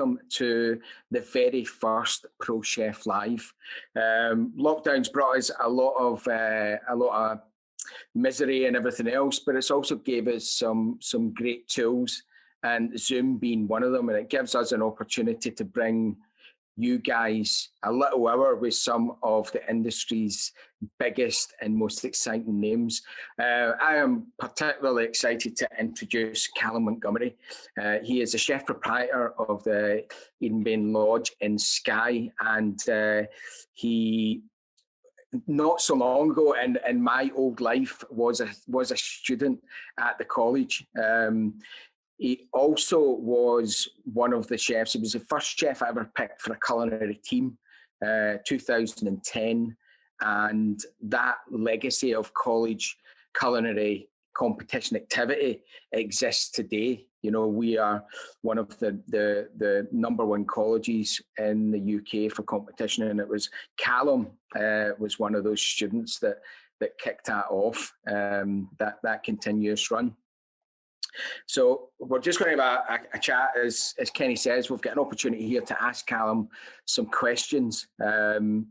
welcome to the very first Pro Chef Live. Lockdown's brought us a lot of misery and everything else, but it's also gave us some great tools, and Zoom being one of them, and it gives us an opportunity to bring you guys a little hour with some of the industry's biggest and most exciting names. I am particularly excited to introduce Calum Montgomery. He is a chef proprietor of the Edinbane Lodge in Skye, and he, not so long ago in my old life, was a student at the college. He also was one of the chefs. He was the first chef I ever picked for a culinary team, 2010. And that legacy of college culinary competition activity exists today. You know, we are one of the number one colleges in the UK for competition, and it was Callum was one of those students that kicked that off, that continuous run. So we're just going to have a chat. As Kenny says, we've got an opportunity here to ask Callum some questions. And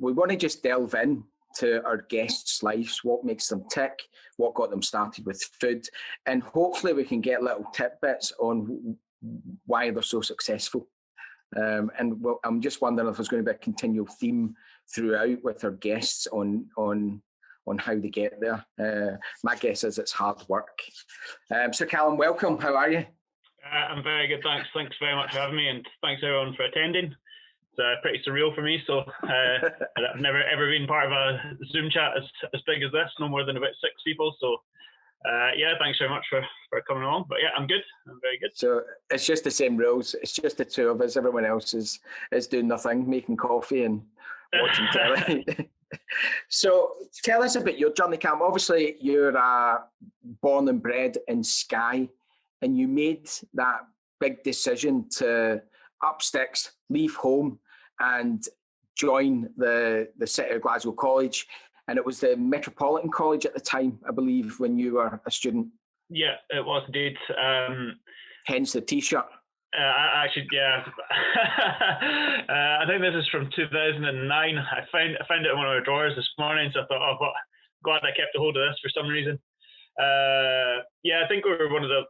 we want to just delve in to our guests' lives, what makes them tick, what got them started with food, and hopefully we can get little tidbits on why they're so successful. And well, I'm just wondering if there's going to be a continual theme throughout with our guests on how they get there. My guess is it's hard work. So Callum, welcome. How are you? I'm very good, thanks. Thanks very much for having me, and thanks everyone for attending. It's pretty surreal for me. So I've never ever been part of a Zoom chat as big as this, no more than about 6 people. So yeah, thanks very much for coming along. But yeah, I'm good. I'm very good. So it's just the same rules. It's just the two of us. Everyone else is doing nothing, making coffee and watching telly. So tell us about your journey, Cam. Obviously, you're born and bred in Skye, and you made that big decision to up sticks, leave home, and join the City of Glasgow College. And it was the Metropolitan College at the time, I believe, when you were a student. Yeah, it was indeed. Hence the T-shirt. Actually, yeah. I think this is from 2009. I found it in one of our drawers this morning, so I thought, oh, glad I kept a hold of this for some reason. Yeah, I think we were one of the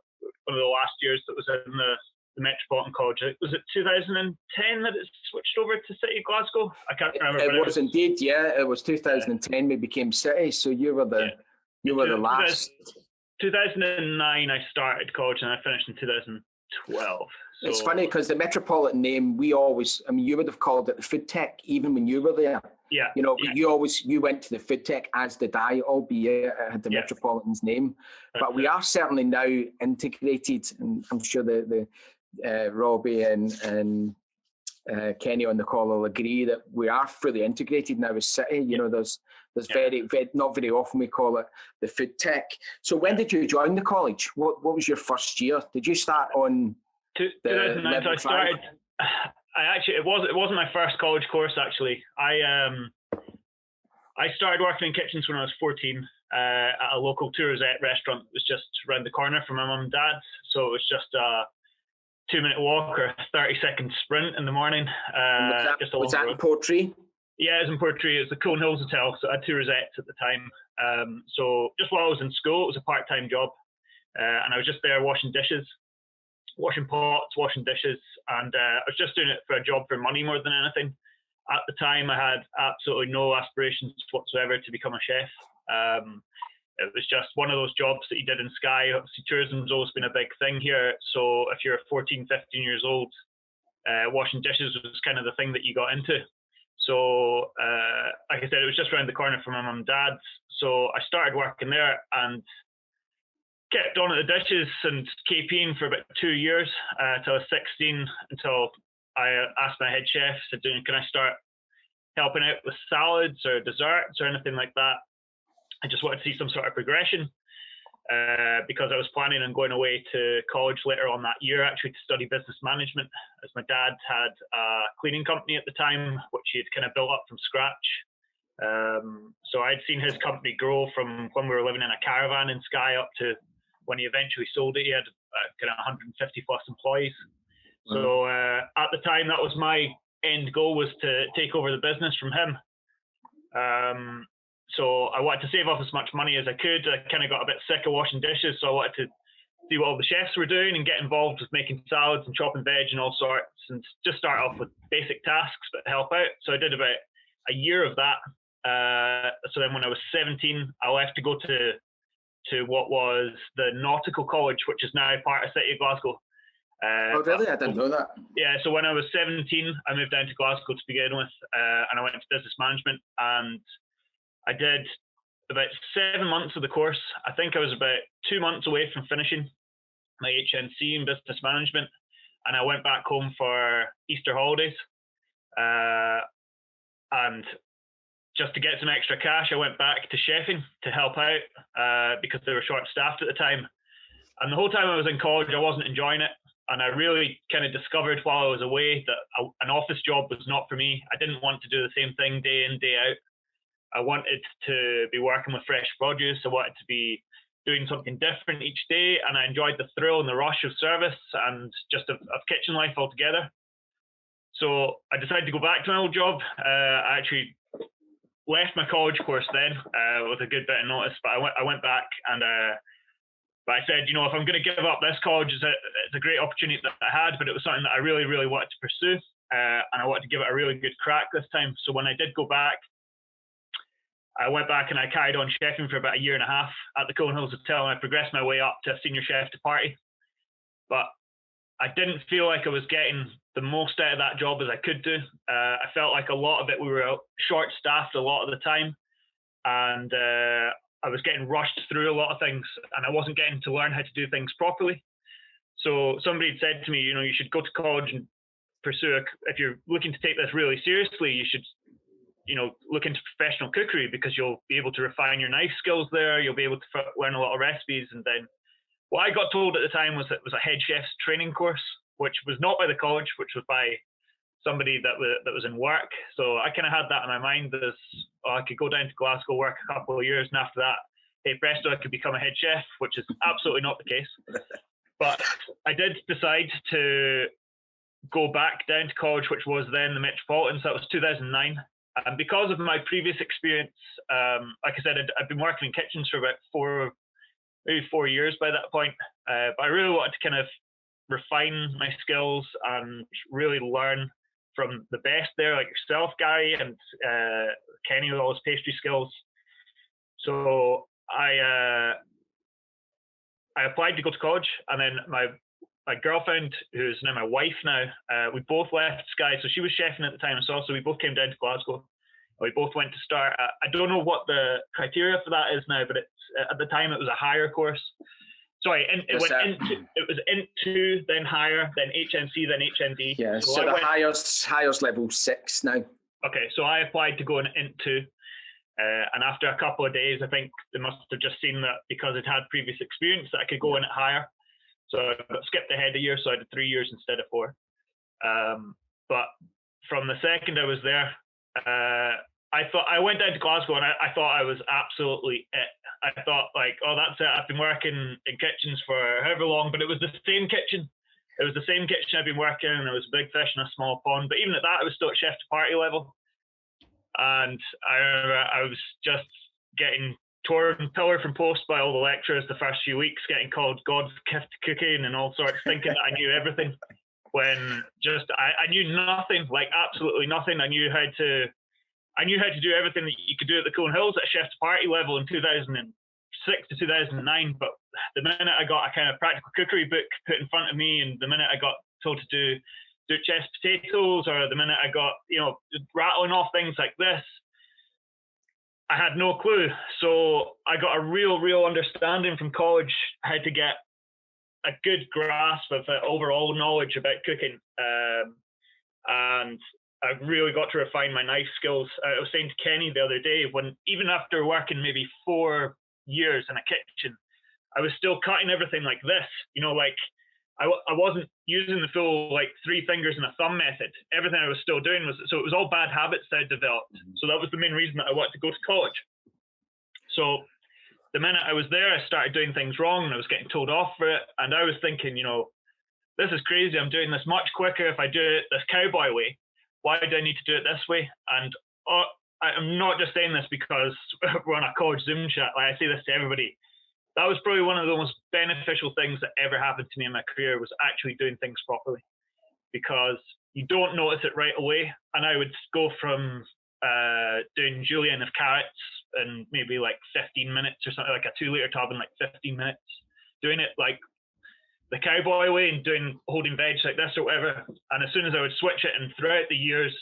last years that was in the Metropolitan College. Was it 2010 that it switched over to City of Glasgow? I can't remember. It was indeed, yeah. It was 2010 we became City, so you were the last. 2009 I started college and I finished in 2012. So it's funny because the Metropolitan name, you would have called it the Food Tech even when you were there. Yeah. You know, yeah. You went to the Food Tech, as did I, albeit it had the Metropolitan's name. But we are certainly now integrated, and I'm sure the Robbie and Kenny on the call will agree that we are fully integrated now as City. You know, there's very not very often we call it the Food Tech. So when did you join the college? What was your first year? Did you start on 2009? So I started. It wasn't my first college course actually. I started working in kitchens when I was 14 at a local tourisette restaurant. It was just around the corner from my mum and dad's, so it was just a 2-minute walk or a 30-second sprint in the morning. Was that in Portree? Yeah, it was in Portree. It was the Cone Hills Hotel, so I had 2 rosettes at the time. So just while I was in school, it was a part-time job, and I was just there washing dishes, washing pots, washing dishes, and I was just doing it for a job for money more than anything. At the time, I had absolutely no aspirations whatsoever to become a chef. It was just one of those jobs that you did in Skye. Obviously, tourism's always been a big thing here. So if you're 14, 15 years old, washing dishes was kind of the thing that you got into. So, like I said, it was just around the corner from my mum and dad's. So I started working there and kept on at the dishes and KPing for about 2 years till I was 16, until I asked my head chef, said, can I start helping out with salads or desserts or anything like that? I just wanted to see some sort of progression because I was planning on going away to college later on that year, actually, to study business management, as my dad had a cleaning company at the time, which he had kind of built up from scratch. So I'd seen his company grow from when we were living in a caravan in Skye up to when he eventually sold it. He had kind of 150 plus employees. So at the time, that was my end goal, was to take over the business from him. So I wanted to save up as much money as I could. I kind of got a bit sick of washing dishes, so I wanted to see what all the chefs were doing and get involved with making salads and chopping veg and all sorts, and just start off with basic tasks but help out. So I did about a year of that. So then when I was 17, I left to go to what was the Nautical College, which is now part of City of Glasgow. Oh, really? I didn't know that. Yeah, so when I was 17, I moved down to Glasgow to begin with, and I went to business management, and I did about 7 months of the course. I think I was about 2 months away from finishing my HNC in business management, and I went back home for Easter holidays. And just to get some extra cash, I went back to chefing to help out because they were short-staffed at the time. And the whole time I was in college, I wasn't enjoying it. And I really kind of discovered while I was away that an office job was not for me. I didn't want to do the same thing day in, day out. I wanted to be working with fresh produce. I wanted to be doing something different each day. And I enjoyed the thrill and the rush of service and just of kitchen life altogether. So I decided to go back to my old job. I actually left my college course then with a good bit of notice, but I went back and but I said, if I'm going to give up this college, it's a great opportunity that I had, but it was something that I really, really wanted to pursue, and I wanted to give it a really good crack this time. So when I did go back, I went back and I carried on chefing for about a year and a half at the Calum Hotel, and I progressed my way up to a senior chef de partie. But I didn't feel like I was getting the most out of that job as I could do. I felt like a lot of it, we were short-staffed a lot of the time, and I was getting rushed through a lot of things, and I wasn't getting to learn how to do things properly. So somebody had said to me, you should go to college and pursue if you're looking to take this really seriously, you should, look into professional cookery, because you'll be able to refine your knife skills there. You'll be able to learn a lot of recipes. And then what I got told at the time was it was a head chef's training course, which was not by the college, which was by somebody that was in work. So I kind of had that in my mind as I could go down to Glasgow, work a couple of years, and after that, hey presto, I could become a head chef, which is absolutely not the case. But I did decide to go back down to college, which was then the Metropolitan. So that was 2009. And because of my previous experience, like I said, I'd been working in kitchens for about maybe 4 years by that point. But I really wanted to kind of refine my skills and really learn from the best there, like yourself, Gary, and Kenny with all his pastry skills. So I applied to go to college, and then my girlfriend, who's now my wife now, we both left Sky. So she was chefing at the time as well. So we both came down to Glasgow. We both went to start. I don't know what the criteria for that is now, but at the time it was a higher course. Sorry, it was into, then higher, then HNC, then HND. Yeah, so the highest level 6 now. Okay, so I applied to go into, and after a couple of days, I think they must have just seen that because I'd had previous experience that I could go in at higher. So I skipped ahead a year, so I did 3 years instead of 4. But from the second I was there, I went down to Glasgow, and I thought I was absolutely it. I thought, like, oh, that's it. I've been working in kitchens for however long, but it was the same kitchen. It was the same kitchen I've been working in. It was a big fish in a small pond. But even at that, I was still at chef de partie level. And I remember I was just getting torn pillar from post by all the lecturers the first few weeks, getting called God's gift to cooking and all sorts, thinking that I knew everything, when just I knew nothing, like absolutely nothing. I knew how to do everything that you could do at the Calum Hills at a chef de partie level in 2006 to 2009. But the minute I got a kind of practical cookery book put in front of me, and the minute I got told to do chest potatoes, or the minute I got, rattling off things like this, I had no clue. So I got a real understanding from college how to get a good grasp of overall knowledge about cooking. And I really got to refine my knife skills. I was saying to Kenny the other day, when even after working maybe 4 years in a kitchen, I was still cutting everything like this. Like I wasn't using the full 3 fingers and a thumb method. Everything I was still doing it was all bad habits that I developed. So that was the main reason that I wanted to go to college. So the minute I was there, I started doing things wrong, and I was getting told off for it. And I was thinking, this is crazy. I'm doing this much quicker if I do it this cowboy way. Why do I need to do it this way? And I'm not just saying this because we're on a college Zoom chat. Like, I say this to everybody. That was probably one of the most beneficial things that ever happened to me in my career, was actually doing things properly, because you don't notice it right away. And I would go from doing julienne of carrots in maybe like 15 minutes or something, like a 2-litre tub in like 15 minutes, doing it like the cowboy way and holding veg like this or whatever. And as soon as I would switch it, and throughout the years,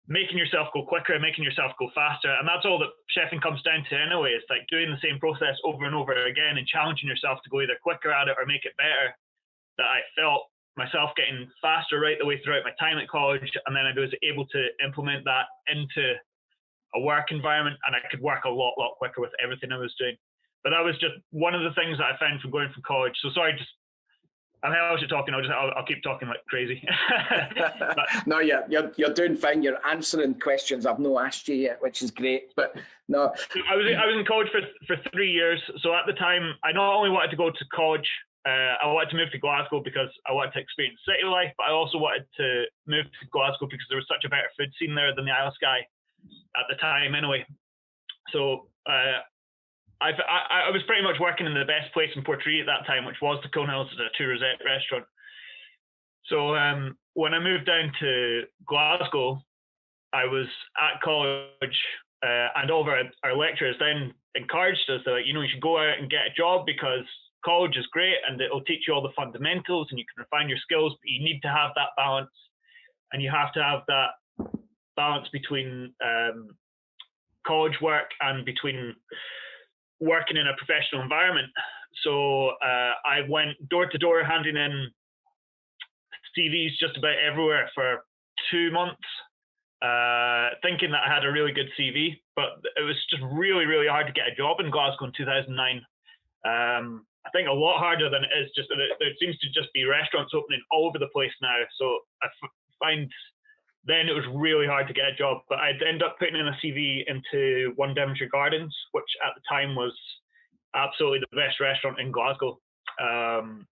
making yourself go quicker, making yourself go faster. And that's all that chefing comes down to anyway. It's like doing the same process over and over again and challenging yourself to go either quicker at it or make it better. That I felt myself getting faster right the way throughout my time at college. And then I was able to implement that into a work environment, and I could work a lot quicker with everything I was doing. But that was just one of the things that I found from going from college. So sorry, I'm actually talking. I'll keep talking like crazy. But, no, you're doing fine. You're answering questions I've not asked you yet, which is great. But no, I was in college for 3 years. So at the time, I not only wanted to go to college, I wanted to move to Glasgow because I wanted to experience city life, but I also wanted to move to Glasgow because there was such a better food scene there than the Isle of Skye at the time, anyway. So I was pretty much working in the best place in Portree at that time, which was the Cone Hills, a Two Rosette restaurant. So when I moved down to Glasgow, I was at college, and all of our lecturers then encouraged us that, you should go out and get a job, because college is great and it'll teach you all the fundamentals and you can refine your skills, but you need to have that balance, and you have to have that balance between college work and between working in a professional environment. So I went door to door handing in CVs just about everywhere for 2 months, thinking that I had a really good CV, but it was just really, really hard to get a job in Glasgow in 2009. I think a lot harder than it is, just that there seems to just be restaurants opening all over the place now. So I find then it was really hard to get a job, but I'd end up putting in a CV into One Devonshire Gardens, which at the time was absolutely the best restaurant in Glasgow. And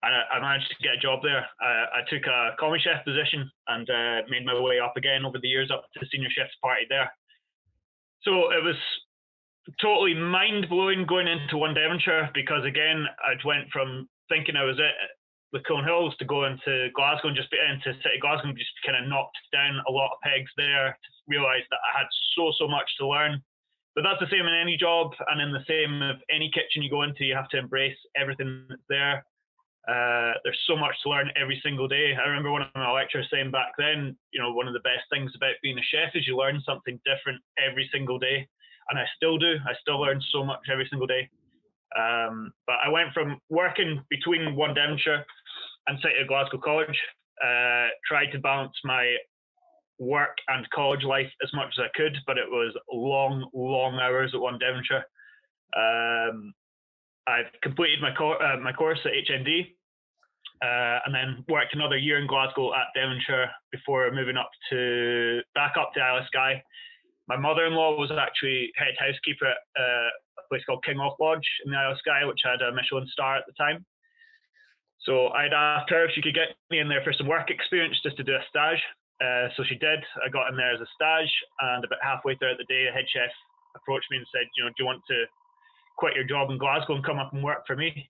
I managed to get a job there. I took a commis chef position and made my way up again over the years up to senior chef's party there. So it was totally mind-blowing going into One Devonshire, because again, I went from thinking I was at the Cone Hills to go into Glasgow and just be into City Glasgow and just kind of knocked down a lot of pegs there to realise that I had so much to learn. But that's the same in any job, and in the same of any kitchen you go into, you have to embrace everything that's there. There's so much to learn every single day. I remember one of my lecturers saying back then, one of the best things about being a chef is you learn something different every single day. And I still do. I still learn so much every single day. But I went from working between One Devonshire and City of Glasgow College, tried to balance my work and college life as much as I could, but it was long hours at One Devonshire. I've completed my course at HND, and then worked another year in Glasgow at Devonshire before moving back up to Isle of Skye. My mother-in-law was actually head housekeeper at a place called Lodge in the Isle of Skye, which had a Michelin star at the time. So I'd asked her if she could get me in there for some work experience, just to do a stage. So she did. I got in there as a stage, and about halfway throughout the day, the head chef approached me and said, do you want to quit your job in Glasgow and come up and work for me?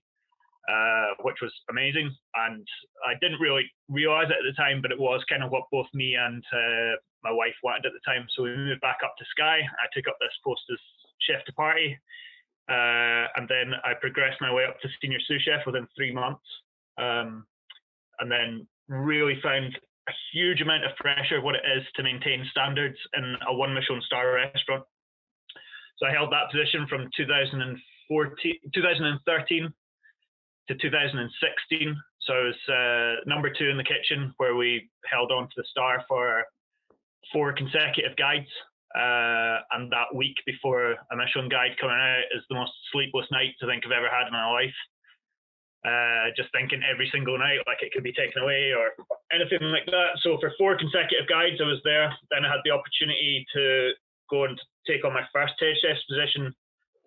Which was amazing. And I didn't really realise it at the time, but it was kind of what both me and my wife wanted at the time. So we moved back up to Skye. I took up this post as chef de partie, and then I progressed my way up to senior sous chef within 3 months, and then really found a huge amount of pressure what it is to maintain standards in a 1 Michelin star restaurant. So I held that position from 2013 to 2016. So I was number 2 in the kitchen, where we held on to the star for 4 consecutive guides. And that week before a Michelin guide coming out is the most sleepless nights I think I've ever had in my life. Just thinking every single night like it could be taken away or anything like that. So for 4 consecutive guides I was there. Then I had the opportunity to go and take on my first head chef's position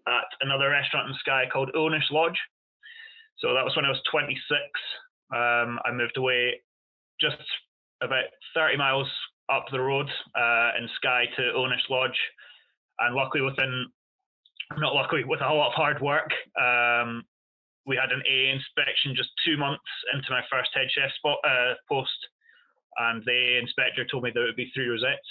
at another restaurant in Skye called Edinbane Lodge. So that was when I was 26. I moved away just about 30 miles up the road in Skye to Untitled Lodge, and luckily with a lot of hard work, we had an AA inspection just 2 months into my first head chef post, and the AA inspector told me that it would be 3 rosettes,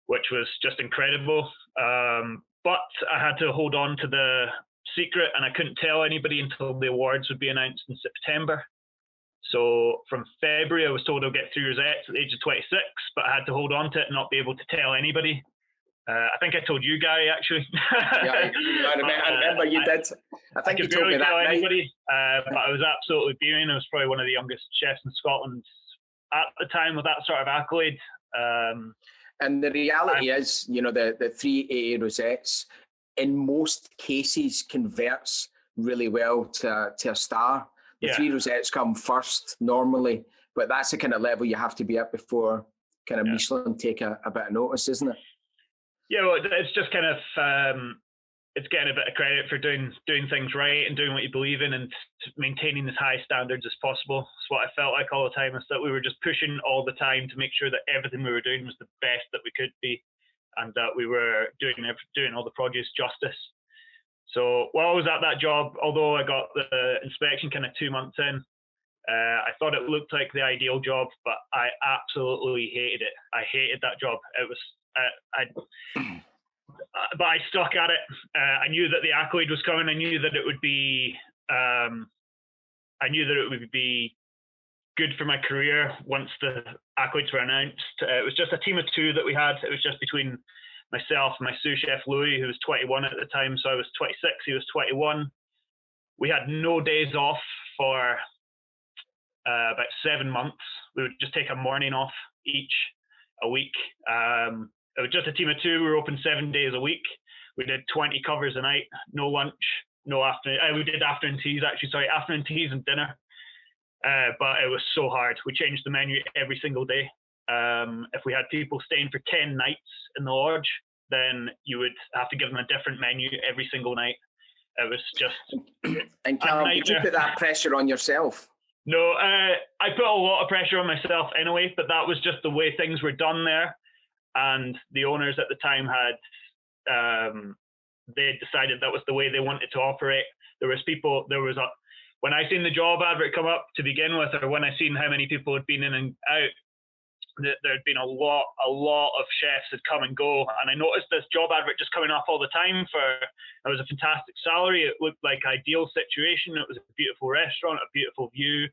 which was just incredible. But I had to hold on to the secret, and I couldn't tell anybody until the awards would be announced in September. So from February, I was told I'll get 3 rosettes at the age of 26, but I had to hold on to it and not be able to tell anybody. I think I told you, Gary, actually. Yeah, I remember you did. I think you told me that night. But I was absolutely beaming. I was probably one of the youngest chefs in Scotland at the time with that sort of accolade. And the reality is, the 3 AA rosettes, in most cases, converts really well to a star. The 3 rosettes come first normally, but that's the kind of level you have to be at before kind of Michelin take a bit of notice, isn't it? Yeah, well, it's just kind of it's getting a bit of credit for doing things right and doing what you believe in and maintaining as high standards as possible. It's what I felt like all the time, is that we were just pushing all the time to make sure that everything we were doing was the best that we could be, and that we were doing all the produce justice. So while I was at that job, although I got the inspection kind of 2 months in, I thought it looked like the ideal job, but I absolutely hated it. I hated that job. It was, but I stuck at it. I knew that the accolade was coming. I knew that it would be, good for my career once the accolades were announced. It was just a team of 2 that we had. It was just between myself and my sous chef Louis, who was 21 at the time. So I was 26, he was 21. We had no days off for about 7 months. We would just take a morning off each a week. It was just a team of 2. We were open 7 days a week. We did 20 covers a night, no lunch, no afternoon. We did afternoon teas, afternoon teas and dinner. But it was so hard. We changed the menu every single day. If we had people staying for 10 nights in the lodge, then you would have to give them a different menu every single night. It was just. And Callum, did you put that pressure on yourself? No, I put a lot of pressure on myself anyway, but that was just the way things were done there. And the owners at the time they decided that was the way they wanted to operate. When I seen the job advert come up to begin with, or when I seen how many people had been in and out, there'd been a lot of chefs had come and go. And I noticed this job advert just coming up all the time it was a fantastic salary. It looked like ideal situation. It was a beautiful restaurant, a beautiful view.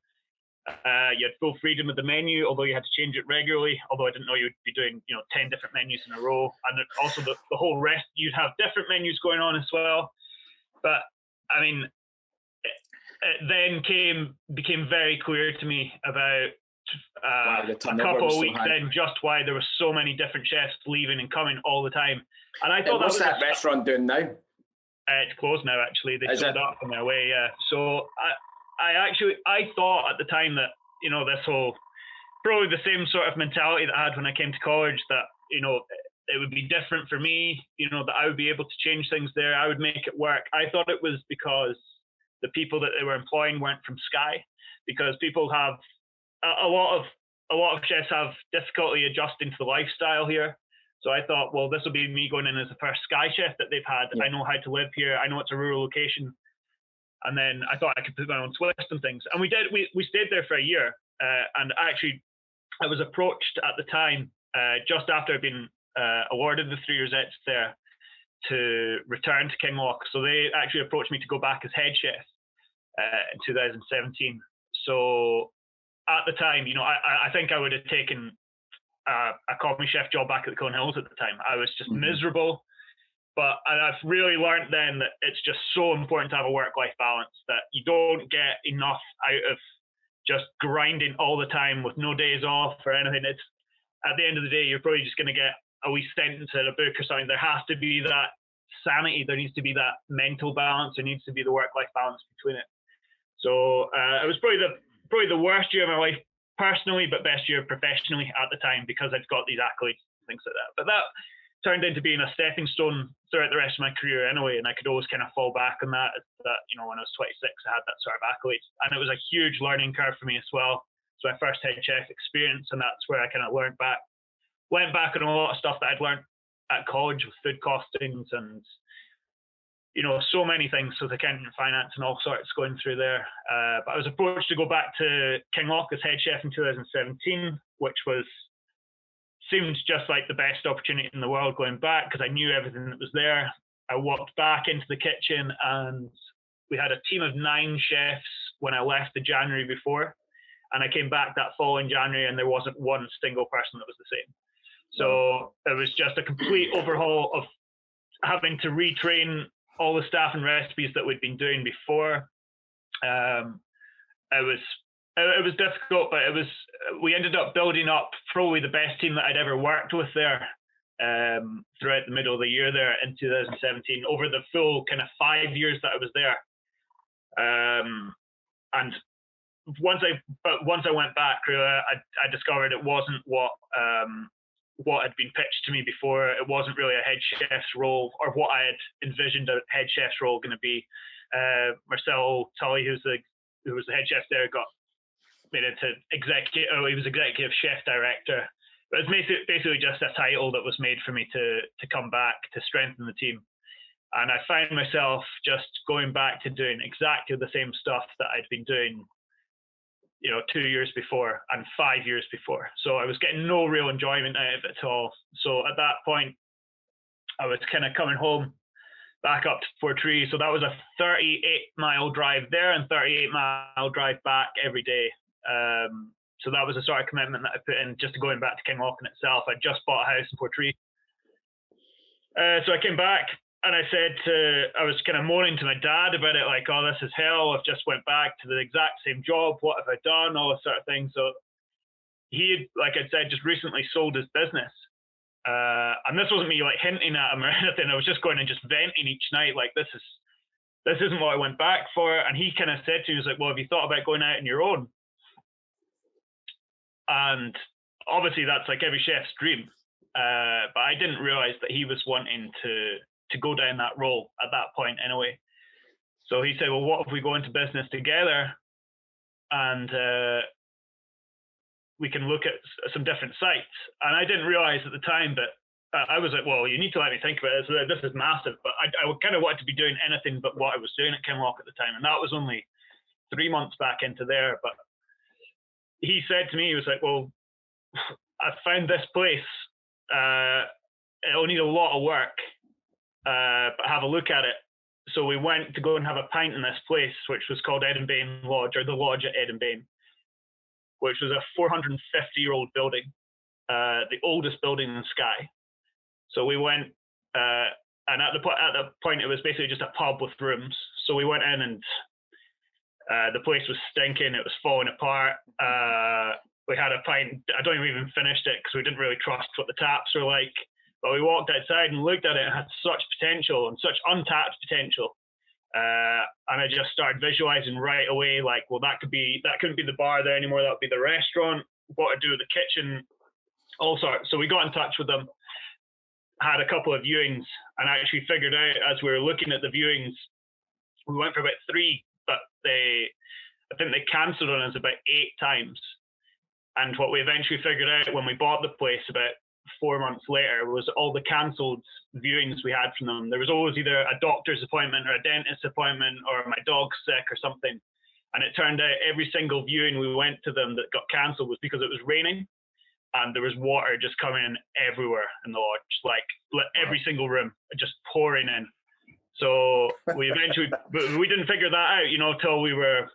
You had full freedom with the menu, although you had to change it regularly. Although I didn't know you would be doing 10 different menus in a row, and also the whole rest, you'd have different menus going on as well. But I mean, it then became very clear to me about a couple of weeks in just why there were so many different chefs leaving and coming all the time. And I thought what's that restaurant doing now? It's closed now. Actually, they sold up on their way. Yeah. So I thought at the time that this whole probably the same sort of mentality that I had when I came to college, that it would be different for me. That I would be able to change things there. I would make it work. I thought it was because the people that they were employing weren't from Skye, because people have a lot of chefs have difficulty adjusting to the lifestyle here. So I thought, well, this will be me going in as the first Skye chef that they've had. Yeah. I know how to live here. I know it's a rural location. And then I thought I could put my own twist and things. And we did. We stayed there for a year. And actually, I was approached at the time, just after I'd been awarded the 3 rosettes there, to return to Kinloch. So they actually approached me to go back as head chef in 2017. So at the time, I think I would have taken a commie chef job back at the Cone Hills at the time. I was just miserable. But I've really learned then that it's just so important to have a work-life balance, that you don't get enough out of just grinding all the time with no days off or anything. It's at the end of the day, you're probably just going to get a wee sentence in a book or something. There has to be that sanity. There needs to be that mental balance. There needs to be the work-life balance between it. So it was probably the worst year of my life personally, but best year professionally at the time, because I'd got these accolades and things like that. But that turned into being a stepping stone throughout the rest of my career anyway, and I could always kind of fall back on that, you know, when I was 26, I had that sort of accolade. And it was a huge learning curve for me as well. So my first head chef experience, and that's where I kind of went back on a lot of stuff that I'd learned at college with food costings and, you know, so many things with accounting and finance and all sorts going through there. But I was approached to go back to Kinloch as head chef in 2017, which seemed just like the best opportunity in the world going back, because I knew everything that was there. I walked back into the kitchen and we had a team of 9 chefs when I left the January before. And I came back that following January and there wasn't one single person that was the same. So it was just a complete overhaul of having to retrain all the staff and recipes that we'd been doing before. It was difficult, but we ended up building up probably the best team that I'd ever worked with there throughout the middle of the year there in 2017, over the full kind of 5 years that I was there. And once I went back, I discovered it wasn't what had been pitched to me before. It wasn't really a head chef's role, or what I had envisioned a head chef's role going to be. Marcel Tully, who was the head chef there, got made into executive. Oh, he was executive chef director. But it was basically just a title that was made for me to come back to strengthen the team. And I found myself just going back to doing exactly the same stuff that I'd been doing, you know, 2 years before and 5 years before. So I was getting no real enjoyment out of it at all. So at that point, I was kind of coming home back up to Portree. So that was a 38-mile drive there and 38-mile drive back every day. So that was the sort of commitment that I put in just to going back to Kinloch in itself. I just bought a house in Portree. So I came back and I was kind of moaning to my dad about it, like, oh, this is hell. I've just went back to the exact same job. What have I done? All this sort of thing. So he had, like I said, just recently sold his business. And this wasn't me like hinting at him or anything. I was just going and just venting each night, like, this isn't what I went back for. And he kind of said to me, he was like, well, have you thought about going out on your own? And obviously that's like every chef's dream. But I didn't realize that he was wanting to go down that role at that point anyway. So he said, well, what if we go into business together and we can look at some different sites? And I didn't realize at the time, but I was like, well, you need to let me think about it. So this is massive. But I kind of wanted to be doing anything but what I was doing at Kinloch at the time. And that was only 3 months back into there. But he said to me, he was like, well, I found this place. It'll need a lot of work. But have a look at it. So we went to go and have a pint in this place, which was called Edinbane Lodge, or the Lodge at Edinbane, which was a 450-year-old building, the oldest building in Skye. So we went, and at the point, it was basically just a pub with rooms. So we went in and the place was stinking. It was falling apart. We had a pint. I don't even finished it because we didn't really trust what the taps were like. But we walked outside and looked at it, and it had such potential and such untapped potential. And I just started visualizing right away, like, well, that couldn't be the bar there anymore. That would be the restaurant. What to do with the kitchen, all sorts. So we got in touch with them, had a couple of viewings, and actually figured out as we were looking at the viewings, we went for about 3, but I think they cancelled on us about 8 times. And what we eventually figured out when we bought the place about 4 months later was all the cancelled viewings we had from them. There was always either a doctor's appointment or a dentist's appointment or my dog's sick or something. And it turned out every single viewing we went to them that got cancelled was because it was raining and there was water just coming in everywhere in the lodge, like every single room, just pouring in. So we didn't figure that out, till we were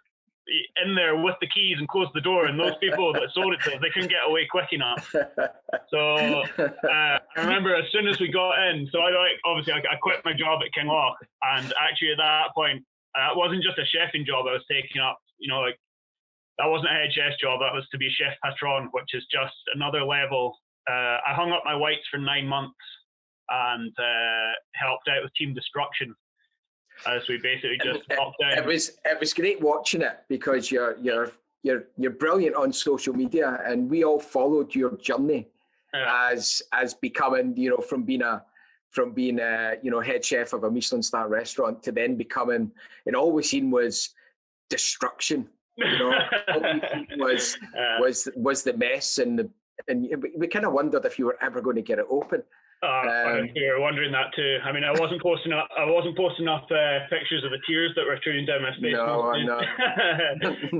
in there with the keys and closed the door, and those people that sold it to us, they couldn't get away quick enough. So I remember as soon as we got in, so I quit my job at Kinloch, and actually at that point, it wasn't just a chefing job I was taking up, that wasn't a head chef's job, that was to be a chef patron, which is just another level. I hung up my whites for 9 months and helped out with team destruction. As we basically just locked down. It was great watching it because you're brilliant on social media, and we all followed your journey as becoming, from being a head chef of a Michelin star restaurant to then becoming, it always seen was destruction. was the mess, and we kind of wondered if you were ever going to get it open. We were wondering that too. I mean, I wasn't posting up pictures of the tears that were streaming down my face. No.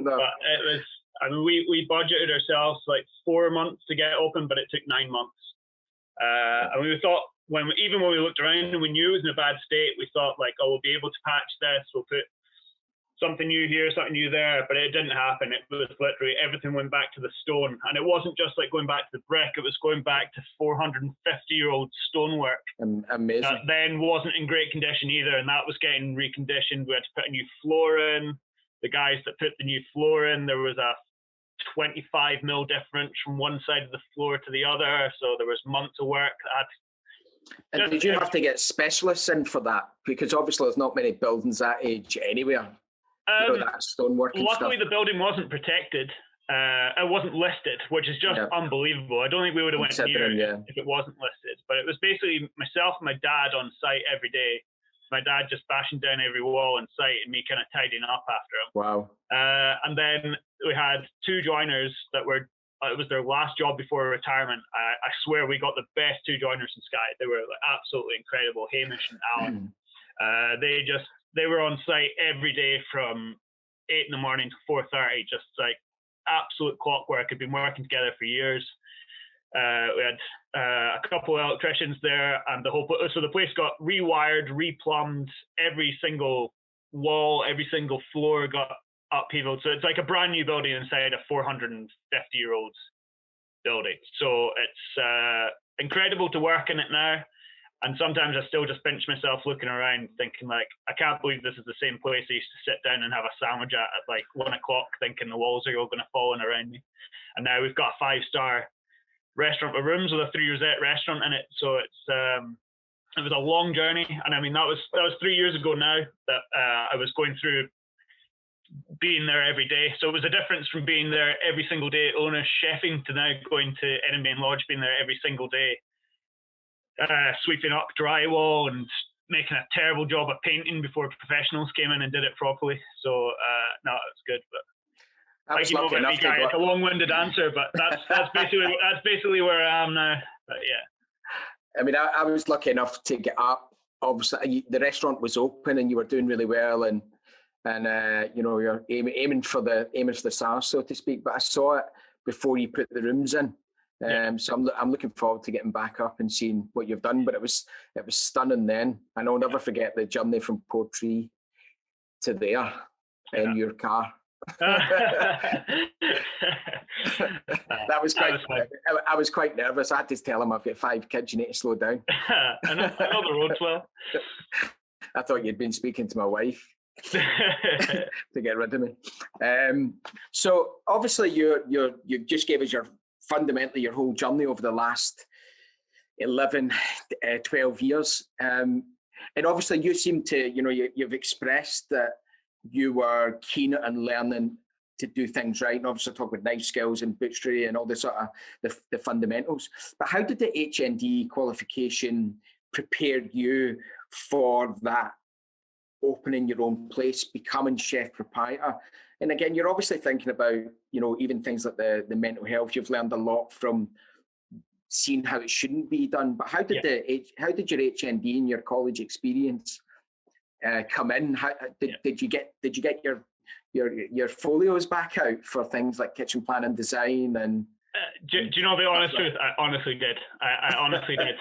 But it was. I mean, we budgeted ourselves like 4 months to get open, but it took 9 months. And we thought even when we looked around and we knew it was in a bad state, we thought like, oh, we'll be able to patch this. We'll put something new here, something new there, but it didn't happen. It was literally everything went back to the stone, and it wasn't just like going back to the brick. It was going back to 450-year-old stonework. Amazing. That then wasn't in great condition either, and that was getting reconditioned. We had to put a new floor in. The guys that put the new floor in, there was a 25 mil difference from one side of the floor to the other, so there was months of work. And did you have to get specialists in for that? Because obviously there's not many buildings that age anywhere. That stonework and luckily stuff. The building wasn't protected. It wasn't listed, which is just unbelievable. I don't think we would have went near it if it wasn't listed. But it was basically myself and my dad on site every day. My dad just bashing down every wall on site and me kind of tidying up after him. Wow. And then we had 2 joiners that were, it was their last job before retirement. I swear we got the best 2 joiners in Skye. They were like absolutely incredible, Hamish and Alan. They were on site every day from 8 in the morning to 4:30, just like absolute clockwork. Had been working together for years. We had a couple of electricians there, and the place got rewired, replumbed. Every single wall, every single floor got upheavaled. So it's like a brand new building inside a 450-year-old building. So it's incredible to work in it now. And sometimes I still just pinch myself looking around thinking like, I can't believe this is the same place I used to sit down and have a sandwich at like 1 o'clock thinking the walls are all going to fall in around me. And now we've got a 5-star restaurant with rooms with a 3-rosette restaurant in it. So it was a long journey. And I mean, that was 3 years ago now that I was going through being there every day. So it was a difference from being there every single day at Owners chefing to now going to Edinbane Lodge, being there every single day. Sweeping up drywall and making a terrible job of painting before professionals came in and did it properly. So no, it's good. But like, it's a long-winded answer, but that's basically where I am now. But yeah. I mean, I was lucky enough to get up. Obviously, the restaurant was open and you were doing really well, and you're aiming for the stars, so to speak. But I saw it before you put the rooms in. So I'm looking forward to getting back up and seeing what you've done. But it was stunning then, and I'll never forget the journey from Portree to there in your car. That was quite. I was quite nervous. I had to tell him I've got 5 kids. You need to slow down. I know the roads well. I thought you'd been speaking to my wife to get rid of me. So obviously you just gave us fundamentally your whole journey over the last 11, 12 years. And obviously you seem to, you've expressed that you were keen on learning to do things right, and obviously talk about knife skills and butchery and all the sort of the fundamentals. But how did the HND qualification prepare you for that, opening your own place, becoming chef proprietor? And again, you're obviously thinking about, even things like the mental health. You've learned a lot from seeing how it shouldn't be done. But how did your HND and your college experience come in? Did you get your folios back out for things like kitchen plan and design? And do you know the honest truth? I honestly did. I honestly did.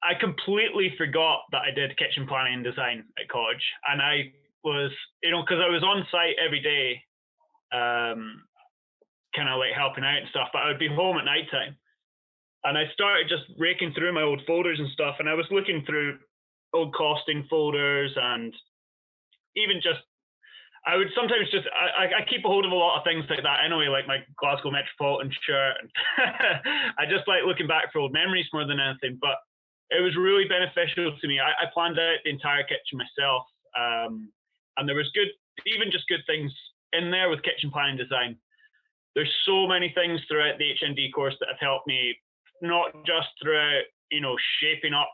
I completely forgot that I did kitchen planning and design at college, and I was, because I was on site every day, kind of like helping out and stuff, but I would be home at night time. And I started just raking through my old folders and stuff, and I was looking through old costing folders, and even just, I would sometimes just, I keep a hold of a lot of things like that anyway, like my Glasgow Metropolitan shirt. And I just like looking back for old memories more than anything, but it was really beneficial to me. I planned out the entire kitchen myself, and there was good things in there with kitchen planning design. there's so many things throughout the HND course that have helped me, not just throughout, shaping up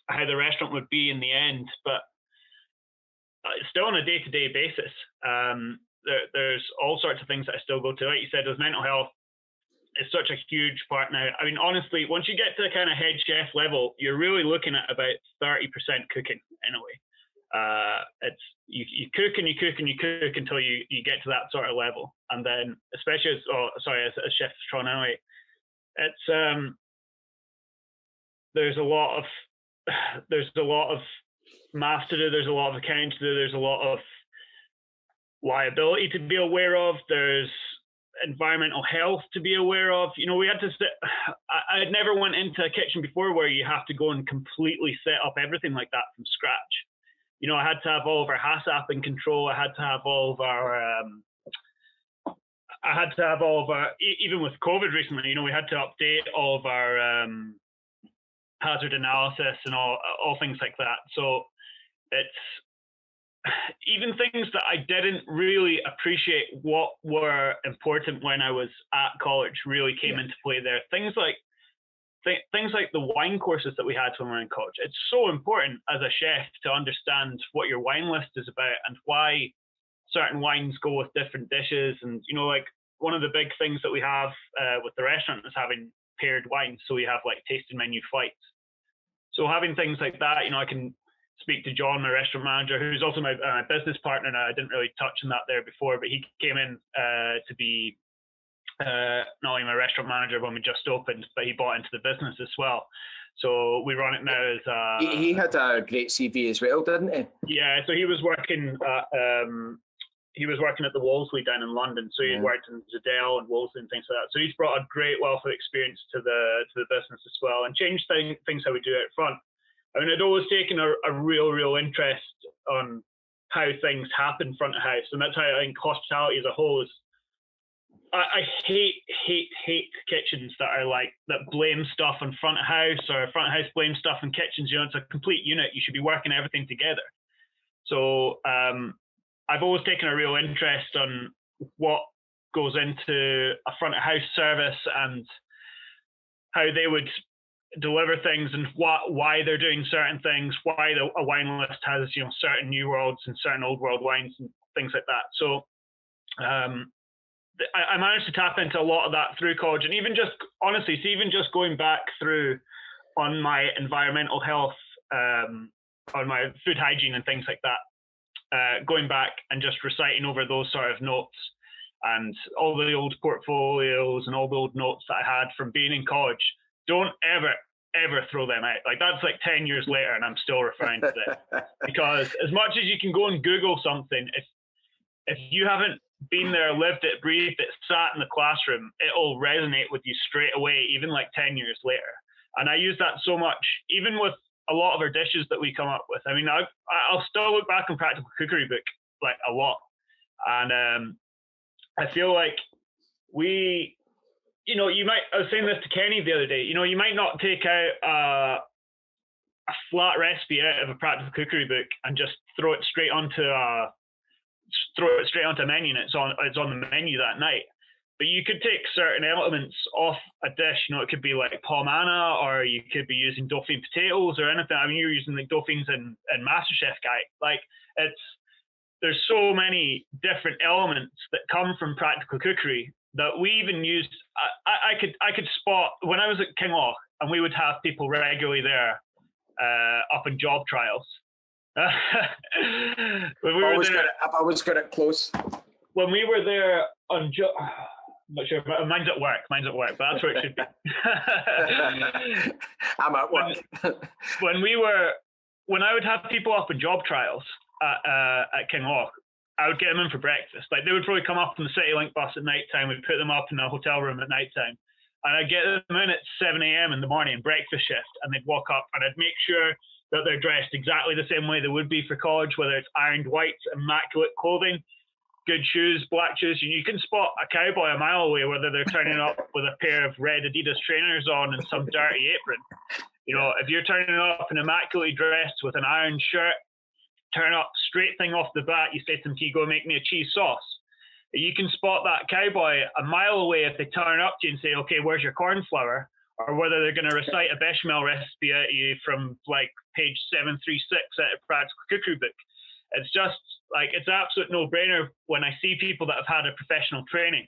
how the restaurant would be in the end, but still on a day-to-day basis. There's all sorts of things that I still go to. Like you said, with mental health, it's such a huge part now. I mean, honestly, once you get to the kind of head chef level, you're really looking at about 30% cooking in a way. It's you cook and you cook and you cook until you get to that sort of level, and then especially as chef Sean anyway, it's there's a lot of maths to do, there's a lot of accounting to do, there's a lot of liability to be aware of, there's environmental health to be aware of. We had to I had never went into a kitchen before where you have to go and completely set up everything like that from scratch. I had to have all of our HACCP in control. I had to have all of our, even with COVID recently, we had to update all of our hazard analysis and all things like that. So it's even things that I didn't really appreciate what were important when I was at college really came into play there. Things like the wine courses that we had when we were in college. It's so important as a chef to understand what your wine list is about and why certain wines go with different dishes. And, like one of the big things that we have with the restaurant is having paired wines. So we have like tasting menu flights. So having things like that, I can speak to John, my restaurant manager, who's also my business partner now. I didn't really touch on that there before, but he came in to be not only my restaurant manager when we just opened, but he bought into the business as well. So we run it now as he had a great CV as well, didn't he? Yeah, so he was working at the Wolseley down in London. So he worked in Zadell and Wolseley and things like that. So he's brought a great wealth of experience to the business as well, and changed things how we do it up front. I mean, I'd always taken a real interest on how things happen front of house, and that's how I think hospitality as a whole is. I hate kitchens that blame stuff on front of house, or front of house blame stuff on kitchens. It's a complete unit. You should be working everything together. So I've always taken a real interest on what goes into a front of house service and how they would deliver things and why they're doing certain things, why a wine list has certain new worlds and certain old world wines and things like that. So I managed to tap into a lot of that through college, and even just going back through on my environmental health, on my food hygiene and things like that, going back and just reciting over those sort of notes and all the old portfolios and all the old notes that I had from being in college. Don't ever throw them out. Like, that's like 10 years later and I'm still referring to them. Because as much as you can go and Google something, if you haven't been there, lived it, breathed it, sat in the classroom, it'll resonate with you straight away, even like 10 years later. And I use that so much, even with a lot of our dishes that we come up with. I mean, I'll still look back on Practical Cookery book like a lot. And I feel like I was saying this to Kenny the other day, you might not take out a flat recipe out of a Practical Cookery book and just throw it straight onto a menu, and it's on the menu that night. But you could take certain elements off a dish. It could be like palmana, or you could be using Dauphine potatoes or anything. I mean, you're using like Dauphines and MasterChef guy. Like, there's so many different elements that come from Practical Cookery that we even used. I could spot when I was at Kinloch, and we would have people regularly there up in job trials. I've always got it close. When we were there on I'm not sure, but mine's at work, but that's where it should be. I'm at work. When I would have people up in job trials at Kinloch, I would get them in for breakfast. Like, they would probably come up on the City Link bus at night time. We'd put them up in a hotel room at night time, and I'd get them in at 7 a.m. in the morning, breakfast shift, and they'd walk up, and I'd make sure that they're dressed exactly the same way they would be for college, whether it's ironed whites, immaculate clothing, good shoes, black shoes. You can spot a cowboy a mile away whether they're turning up with a pair of red Adidas trainers on and some dirty apron. If you're turning up and immaculately dressed with an iron shirt, turn up straight thing off the bat, you say to them, "Can you go make me a cheese sauce?" You can spot that cowboy a mile away if they turn up to you and say, okay, where's your cornflour? Or whether they're going to recite a bechamel recipe at you from like page 736 out of Practical Cookery book. It's just like, it's an absolute no-brainer when I see people that have had a professional training.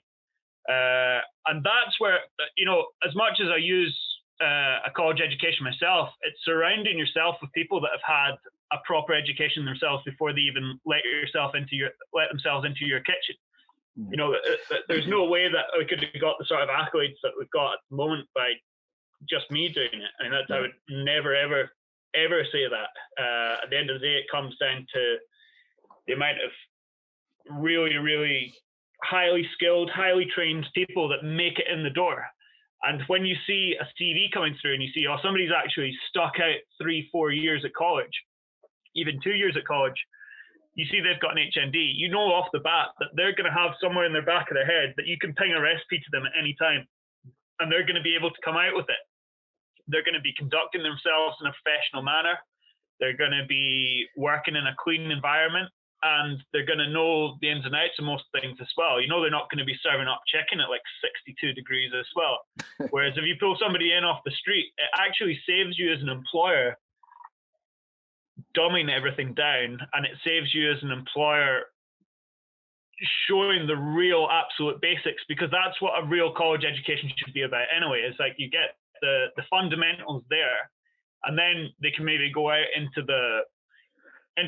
And that's where, you know, as much as I use a college education myself, it's surrounding yourself with people that have had a proper education themselves before they even let themselves into your kitchen. You know, there's no way that I could have got the sort of accolades that we've got at the moment by just me doing it. I mean, I would never, ever, ever say that. At the end of the day, it comes down to the amount of really, really highly skilled, highly trained people that make it in the door. And when you see a CV coming through and you see, oh, somebody's actually stuck out 3-4 years at college, even 2 years at college, you see they've got an HND, you know off the bat that they're going to have somewhere in their back of their head that you can ping a recipe to them at any time, and they're going to be able to come out with it. They're going to be conducting themselves in a professional manner. They're going to be working in a clean environment, and they're going to know the ins and outs of most things as well. You know, they're not going to be serving up chicken at like 62 degrees as well. Whereas if you pull somebody in off the street, it actually saves you as an employer dumbing everything down, and it saves you as an employer showing the real absolute basics, because that's what a real college education should be about anyway. It's like you get the fundamentals there, and then they can maybe go out into the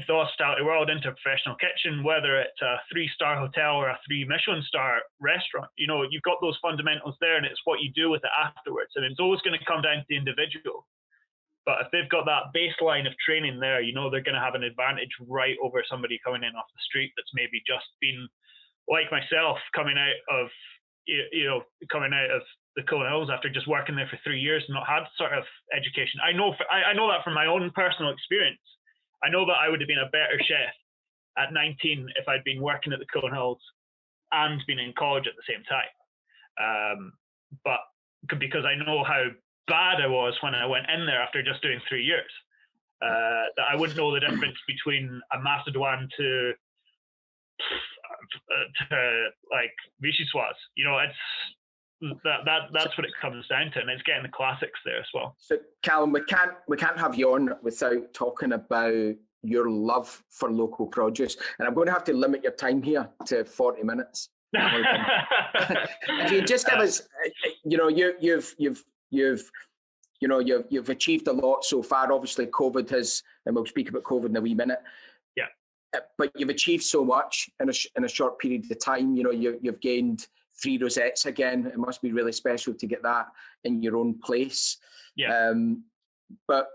hospitality world, into a professional kitchen, whether it's a 3-star hotel or a 3 Michelin star restaurant. You know, you've got those fundamentals there, and it's what you do with it afterwards. And it's always going to come down to the individual. But if they've got that baseline of training there, you know, they're going to have an advantage right over somebody coming in off the street that's maybe just been, like myself, coming out of the Cullen Hills after just working there for 3 years and not had sort of education. I know that from my own personal experience. I know that I would have been a better chef at 19 if I'd been working at the Cullen Hills and been in college at the same time. But because I know how bad I was when I went in there after just doing 3 years, that I wouldn't know the difference between a Macédoine to like vichyssoise. You know, it's that's what it comes down to, and it's getting the classics there as well. So Callum, we can't have you on without talking about your love for local produce, and I'm going to have to limit your time here to 40 minutes. If you just give us, you know, you've achieved a lot so far. Obviously, COVID has, and we'll speak about COVID in a wee minute. Yeah. But you've achieved so much in a short period of time. You know, you've gained 3 rosettes again. It must be really special to get that in your own place. Yeah. But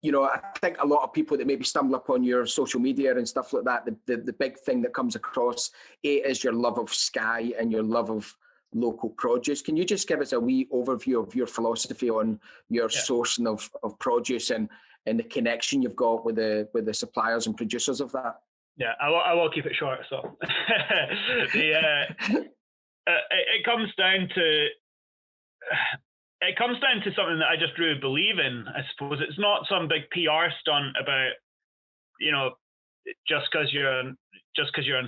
you know, I think a lot of people that maybe stumble upon your social media and stuff like that, the big thing that comes across is your love of Skye and your love of local produce. Can you just give us a wee overview of your philosophy on your sourcing of produce and the connection you've got with the suppliers and producers of that? Yeah, I will keep it short. So it comes down to something that I just really believe in, I suppose. It's not some big PR stunt about, you know, just because you're on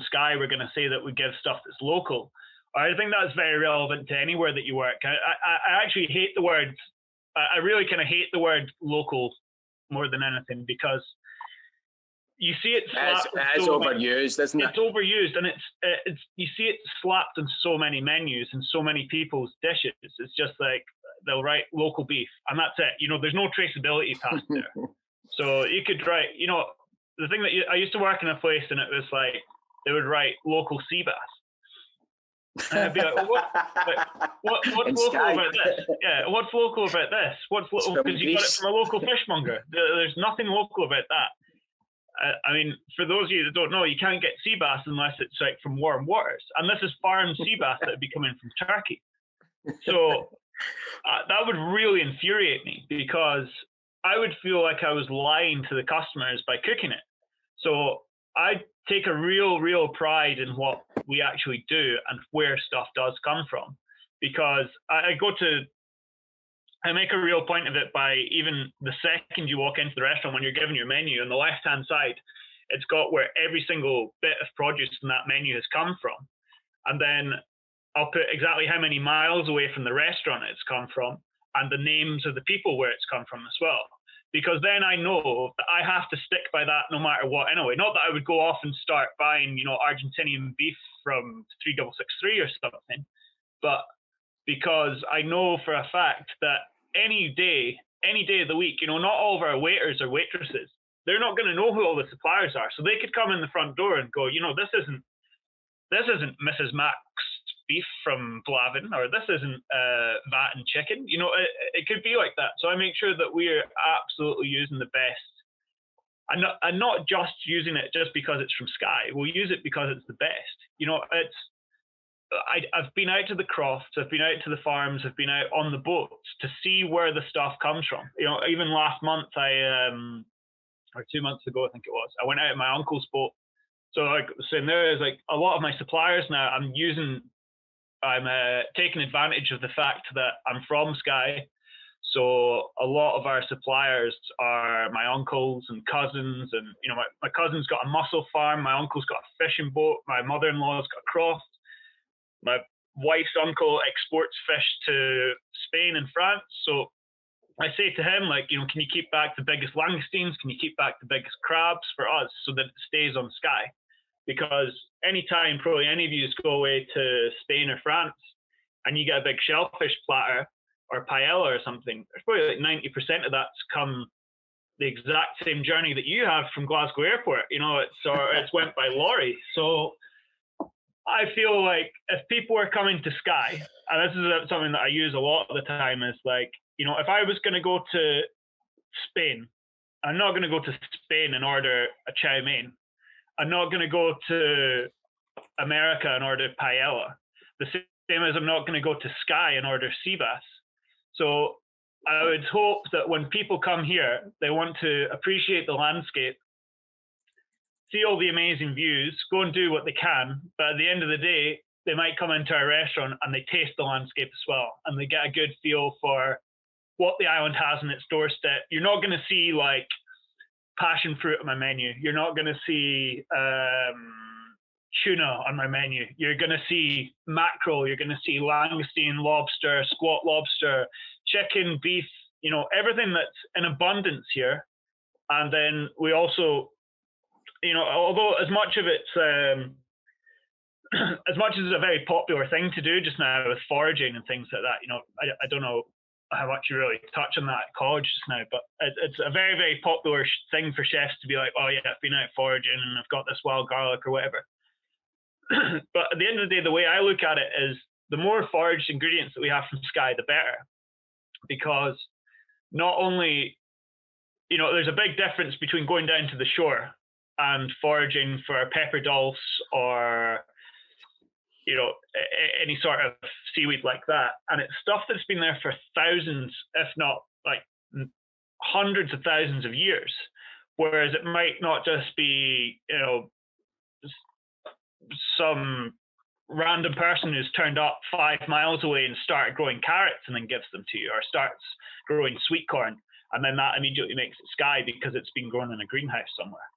Skye, we're going to say that we give stuff that's local. I think that's very relevant to anywhere that you work. I actually hate the word. I really kind of hate the word local more than anything, because you see it slapped. It's overused, isn't it? It's overused, and it's you see it slapped on so many menus and so many people's dishes. It's just like they'll write local beef, and that's it. You know, there's no traceability past there. So you could write, you know, the thing that I used to work in a place, and it was like they would write local sea bass. And I'd be like, what's local about this? Yeah, what's local about this? What's local? Because you got it from a local fishmonger. There's nothing local about that. I mean, for those of you that don't know, you can't get sea bass unless it's like from warm waters, and this is farmed sea bass that would be coming from Turkey. So that would really infuriate me, because I would feel like I was lying to the customers by cooking it. So I take a real pride in what we actually do and where stuff does come from, because I make a real point of it by even the second you walk into the restaurant, when you're given your menu, on the left-hand side, it's got where every single bit of produce in that menu has come from. and then I'll put exactly how many miles away from the restaurant it's come from and the names of the people where it's come from as well. Because then I know that I have to stick by that no matter what anyway. Not that I would go off and start buying, Argentinian beef from 3663 or something, but because I know for a fact that any day of the week, not all of our waiters or waitresses, they're not going to know who all the suppliers are. So they could come in the front door and go, this isn't Mrs. Mack's beef from Blavin, or this isn't Vat and Chicken. It could be like that. So I make sure that we're absolutely using the best, and not just using it just because it's from Skye. We'll use it because it's the best. I've been out to the crofts, I've been out to the farms, I've been out on the boats to see where the stuff comes from. Even last month, or 2 months ago, I think it was, I went out in my uncle's boat. So like saying there is like a lot of my suppliers now, I'm taking advantage of the fact that I'm from Skye. So a lot of our suppliers are my uncles and cousins, and my cousin's got a mussel farm, my uncle's got a fishing boat, my mother-in-law's got a croft, my wife's uncle exports fish to Spain and France. So I say to him, like, can you keep back the biggest langoustines? Can you keep back the biggest crabs for us so that it stays on Skye? Because anytime probably any of you go away to Spain or France and you get a big shellfish platter or paella or something, there's probably like 90% of that's come the exact same journey that you have from Glasgow Airport. It's went by lorry. So I feel like if people are coming to Skye, and this is something that I use a lot of the time, is like, if I was going to go to Spain, I'm not going to go to Spain and order a chow mein. I'm not going to go to America and order paella. The same as I'm not going to go to Skye and order sea bass. So I would hope that when people come here, they want to appreciate the landscape, see all the amazing views, go and do what they can. But at the end of the day, they might come into our restaurant and they taste the landscape as well. And they get a good feel for what the island has on its doorstep. You're not going to see like passion fruit on my menu. You're not going to see tuna on my menu. You're going to see mackerel. You're going to see langoustine, lobster, squat lobster, chicken, beef, everything that's in abundance here. And then we also, although as much as it's a very popular thing to do just now with foraging and things like that, I don't know how much you really touch on that at college just now, but it's a very, very popular thing for chefs to be like, oh yeah, I've been out foraging and I've got this wild garlic or whatever. But at the end of the day, the way I look at it is the more foraged ingredients that we have from Skye, the better. Because not only, there's a big difference between going down to the shore and foraging for pepper dulse or any sort of seaweed like that, and it's stuff that's been there for thousands, if not like hundreds of thousands of years, whereas it might not just be some random person who's turned up 5 miles away and started growing carrots and then gives them to you, or starts growing sweet corn and then that immediately makes it Skye because it's been grown in a greenhouse somewhere.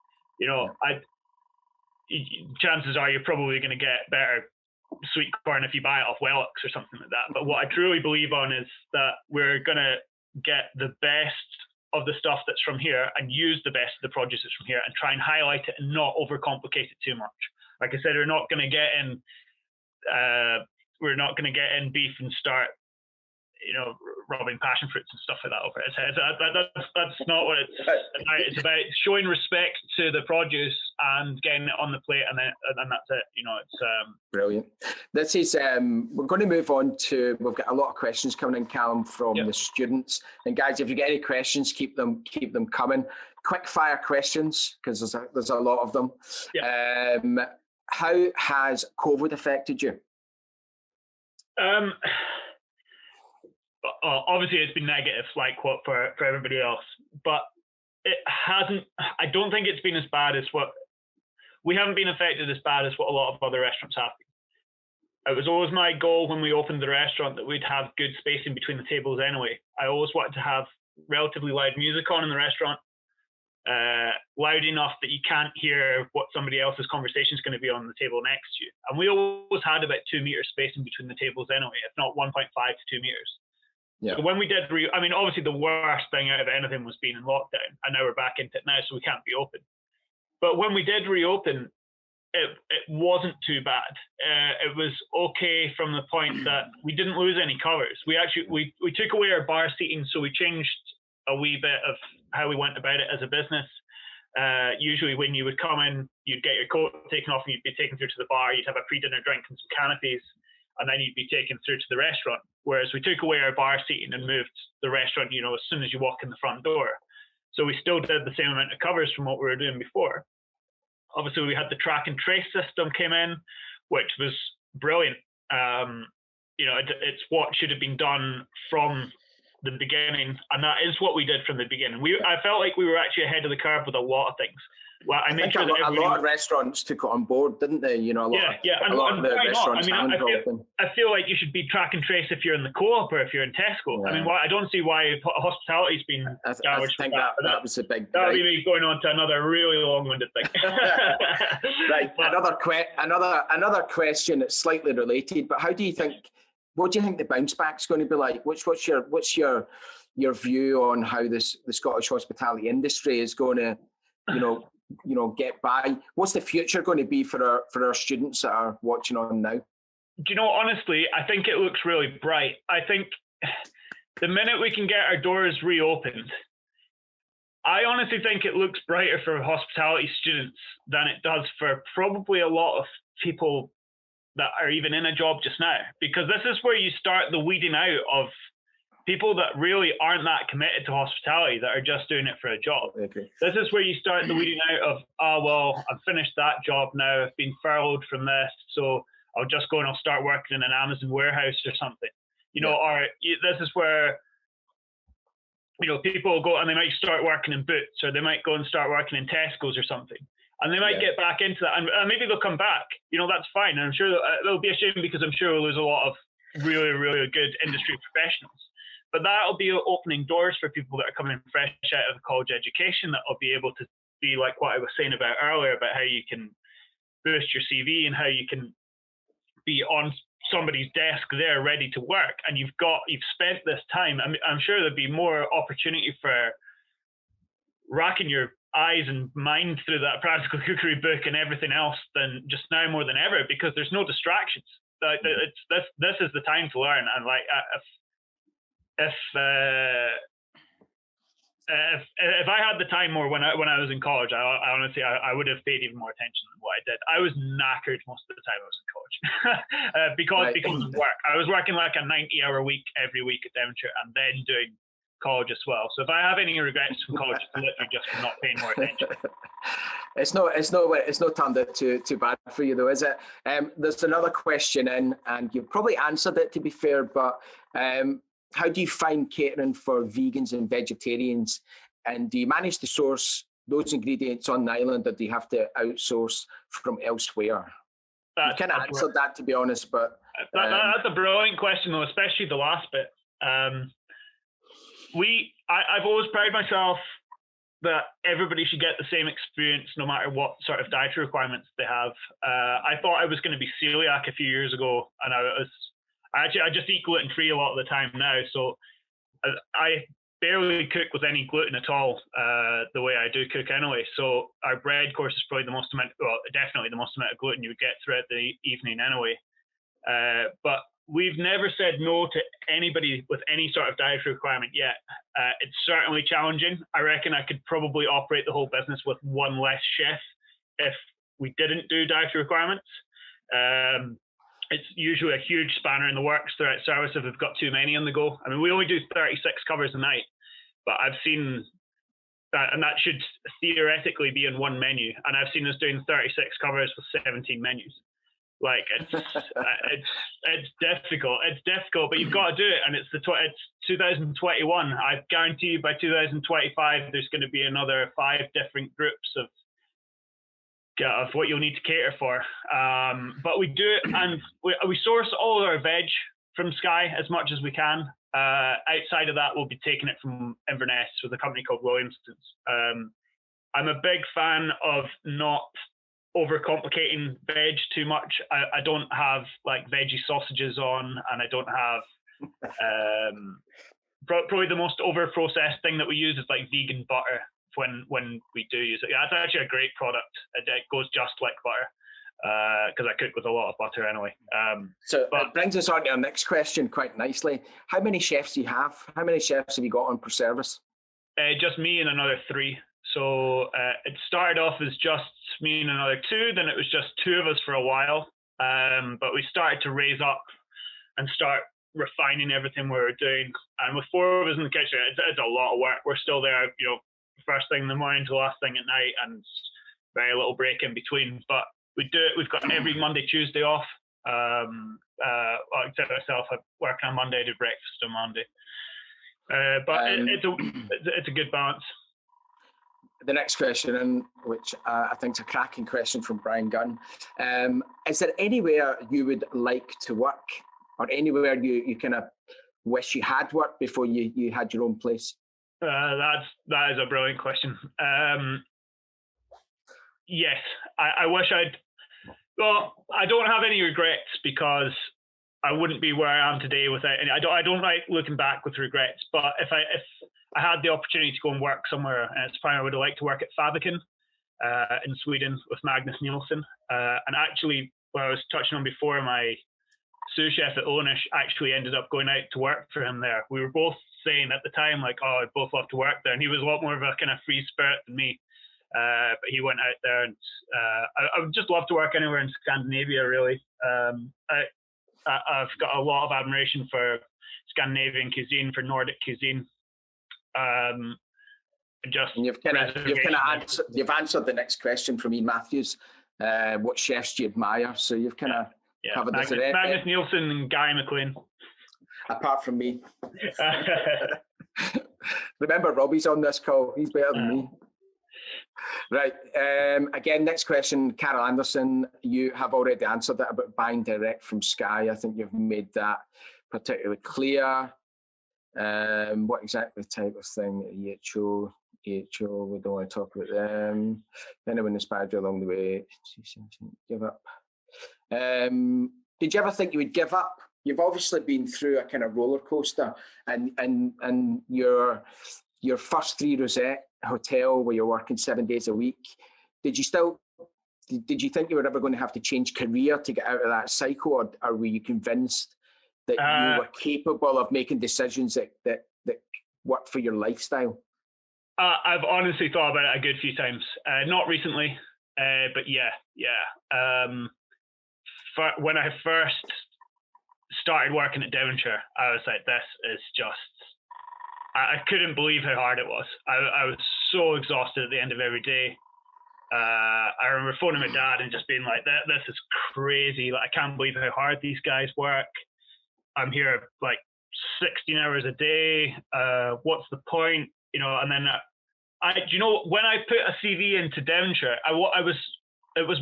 Chances are you're probably going to get better sweet corn if you buy it off Wellock's or something like that. But what I truly believe on is that we're going to get the best of the stuff that's from here and use the best of the produce that's from here and try and highlight it and not overcomplicate it too much. Like I said, we're not going to get in beef and start rubbing passion fruits and stuff like that over its head. That's not what it's about. It's about showing respect to the produce and getting it on the plate, and that's it. It's brilliant. This is we're going to move on to. We've got a lot of questions coming in, Callum, from the students. And guys, if you get any questions, keep them coming. Quick fire questions, because there's a lot of them. Yeah. How has COVID affected you? Obviously it's been negative, like what for everybody else, but it hasn't. I don't think it's been as bad as we haven't been affected as bad as what a lot of other restaurants have been. It was always my goal when we opened the restaurant that we'd have good spacing between the tables anyway. I always wanted to have relatively loud music on in the restaurant. loud enough that you can't hear what somebody else's conversation is going to be on the table next to you. And we always had about 2 meters spacing between the tables anyway, if not 1.5 to 2 meters. Yeah. So when we did, I mean, obviously the worst thing out of anything was being in lockdown, and now we're back into it now, so we can't be open. But when we did reopen, it wasn't too bad. It was okay from the point that we didn't lose any covers. We actually we took away our bar seating, so we changed a wee bit of how we went about it as a business. Usually when you would come in, you'd get your coat taken off and you'd be taken through to the bar. You'd have a pre-dinner drink and some canopies, and then you'd be taken through to the restaurant. Whereas we took away our bar seating and moved the restaurant, as soon as you walk in the front door. So we still did the same amount of covers from what we were doing before. Obviously, we had the track and trace system came in, which was brilliant. It's what should have been done from the beginning, and that is what we did from the beginning. I felt like we were actually ahead of the curve with a lot of things. Well, I made sure that a lot of restaurants took it on board, didn't they? A lot of the restaurants I feel like you should be track and trace if you're in the Co-op or if you're in Tesco. Yeah. I mean, I don't see why hospitality's been damaged. I think that was a big. That would be me going on to another really long-winded thing. Right. Another question that's slightly related, but what do you think the bounce back's going to be like? What's your view on how the Scottish hospitality industry is going to, get by? What's the future going to be for our students that are watching on now? Honestly, I think it looks really bright. I think the minute we can get our doors reopened, I honestly think it looks brighter for hospitality students than it does for probably a lot of people that are even in a job just now, because this is where you start the weeding out of people that really aren't that committed to hospitality, that are just doing it for a job. Okay. This is where you start the weeding out of, I've finished that job now, I've been furloughed from this, so I'll just go and I'll start working in an Amazon warehouse or something. Or this is where, people go and they might start working in Boots, or they might go and start working in Tesco's or something. And they might get back into that, and maybe they'll come back. That's fine. And I'm sure it'll be a shame, because I'm sure we'll lose a lot of really, really good industry professionals. But that'll be opening doors for people that are coming fresh out of college education, that will be able to be like what I was saying about earlier, about how you can boost your CV and how you can be on somebody's desk there ready to work. And you've spent this time. I'm sure there'd be more opportunity for racking your eyes and mind through that practical cookery book and everything else than just now, more than ever, because there's no distractions. This is the time to learn. And if I had the time more when I was in college, I honestly would have paid even more attention than what I did. I was knackered most of the time I was in college because of work. I was working like a 90-hour week every week at Devonshire, and then doing college as well. So if I have any regrets from college, it's literally just for not paying more attention. It's not turned out too bad for you though, is it? There's another question in, and you've probably answered it, to be fair, but how do you find catering for vegans and vegetarians? And do you manage to source those ingredients on the island, or do you have to outsource from elsewhere? You kind of answered that, to be honest, but that's a brilliant question though, especially the last bit. I've always prided myself that everybody should get the same experience no matter what sort of dietary requirements they have. I thought I was going to be celiac a few years ago, and I just eat gluten-free a lot of the time now, so I barely cook with any gluten at all, the way I do cook anyway. So our bread course is probably definitely the most amount of gluten you would get throughout the evening anyway. But we've never said no to anybody with any sort of dietary requirement yet. It's certainly challenging. I reckon I could probably operate the whole business with one less chef if we didn't do dietary requirements. It's usually a huge spanner in the works throughout service if we've got too many on the go. I mean, we only do 36 covers a night, but I've seen that, and that should theoretically be in one menu. And I've seen us doing 36 covers with 17 menus. Like it's difficult. It's difficult, but you've got to do it. And it's 2021. I guarantee you by 2025, there's going to be another 5 different groups of what you'll need to cater for. But we do it, and we source all our veg from Skye as much as we can. Outside of that, we'll be taking it from Inverness with a company called Williamson's. I'm a big fan of not overcomplicating veg too much. I don't have like veggie sausages on, and I don't have probably the most over processed thing that we use is like vegan butter when we do use it. Yeah, it's actually a great product. It goes just like butter because I cook with a lot of butter anyway. So it brings us on to our next question quite nicely. How many chefs do you have? How many chefs have you got on per service? Just me and another 3. So it started off as just me and another 2. Then it was just 2 of us for a while. But we started to raise up and start refining everything we were doing. And with 4 of us in the kitchen, it's a lot of work. We're still there, first thing in the morning to last thing at night, and very little break in between. But we do it. We've got every Monday, Tuesday off. Except myself, I work on Monday, I do breakfast on Monday. But it's a good balance. The next question, which I think is a cracking question from Brian Gunn. Is there anywhere you would like to work, or anywhere you kind of wish you had worked before you had your own place? That is a brilliant question. Yes, I wish I'd. Well, I don't have any regrets because I wouldn't be where I am today without any. I don't like looking back with regrets. But if I had the opportunity to go and work somewhere, and it's fine, I would have liked to work at Faviken in Sweden with Magnus Nielsen. And actually, what I was touching on before, my sous chef at Onish actually ended up going out to work for him there. We were both saying at the time, like, oh, I'd both love to work there. And he was a lot more of a kind of free spirit than me. But he went out there, and I would just love to work anywhere in Scandinavia, really. I've got a lot of admiration for Scandinavian cuisine, for Nordic cuisine. You've answered the next question from Ian Matthews. What chefs do you admire? So you've kind of covered this. Magnus Nielsen and Guy McLean. Apart from me. Remember, Robbie's on this call. He's better than me. Right. Again, next question, Carol Anderson. You have already answered that about buying direct from Sky. I think you've made that particularly clear. What exactly type of thing? EHO, we don't want to talk about them. Anyone inspired you along the way? Give up. Did you ever think you would give up? You've obviously been through a kind of roller coaster, and your first 3 Rosette hotel where you're working 7 days a week. Did you think you were ever going to have to change career to get out of that cycle, or were you convinced that you were capable of making decisions that work for your lifestyle? I've honestly thought about it a good few times. Not recently, but yeah. When I first started working at Devonshire, I was like, this is just, I couldn't believe how hard it was. I was so exhausted at the end of every day. I remember phoning my dad and just being like, this is crazy. Like, I can't believe how hard these guys work. I'm here like 16 hours a day. What's the point? And then when I put a CV into Devonshire, it was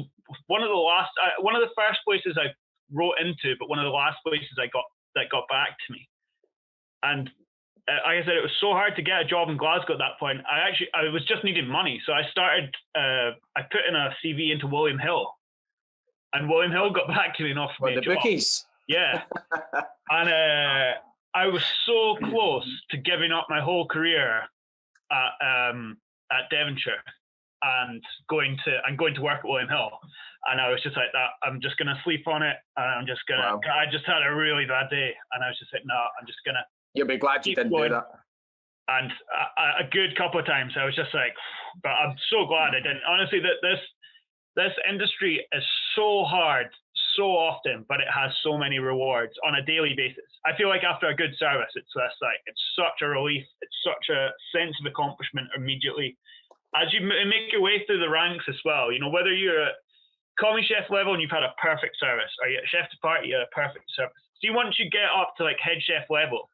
one of the first places I wrote into, but one of the last places I got back to me. And like I said, it was so hard to get a job in Glasgow at that point. I was just needing money. So I started, I put in a CV into William Hill, and William Hill got back to me and offered me a job. Bookies. Yeah. And I was so close to giving up my whole career at Devonshire and going to work at William Hill. And I was just like that. I'm just going to sleep on it. And I'm just going to, I just had a really bad day. And I was just like, no, I'm just going to. You'll be glad you didn't do that. And a good couple of times I was just like, but I'm so glad I didn't. Honestly, that this industry is so hard so often, but it has so many rewards on a daily basis. I feel like after a good service, it's such a relief. It's such a sense of accomplishment immediately. As you make your way through the ranks as well, whether you're at commis chef level and you've had a perfect service, or you're at chef de partie, you had a perfect service. See, once you get up to like head chef level,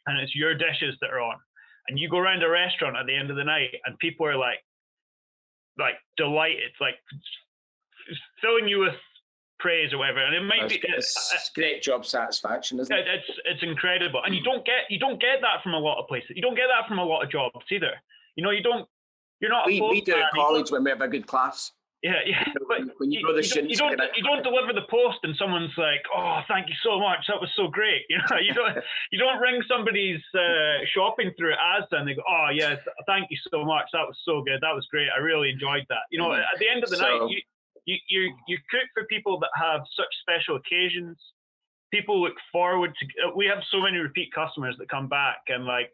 and it's your dishes that are on, and you go around a restaurant at the end of the night, and people are like delighted, like filling you with praise or whatever, and it might be it's great job satisfaction, isn't it? It's incredible, and you don't get that from a lot of places. You don't get that from a lot of jobs either. You don't you're not a We do postman. at college when we have a good class. Yeah, yeah. But when you go the students, you don't deliver the post and someone's like, "Oh, thank you so much. That was so great." You know, you don't ring somebody's shopping through Asda and they go, "Oh, yeah, thank you so much. That was so good. That was great. I really enjoyed that." You know, at the end of the night, you cook for people that have such special occasions. People look forward to. We have so many repeat customers that come back, and like,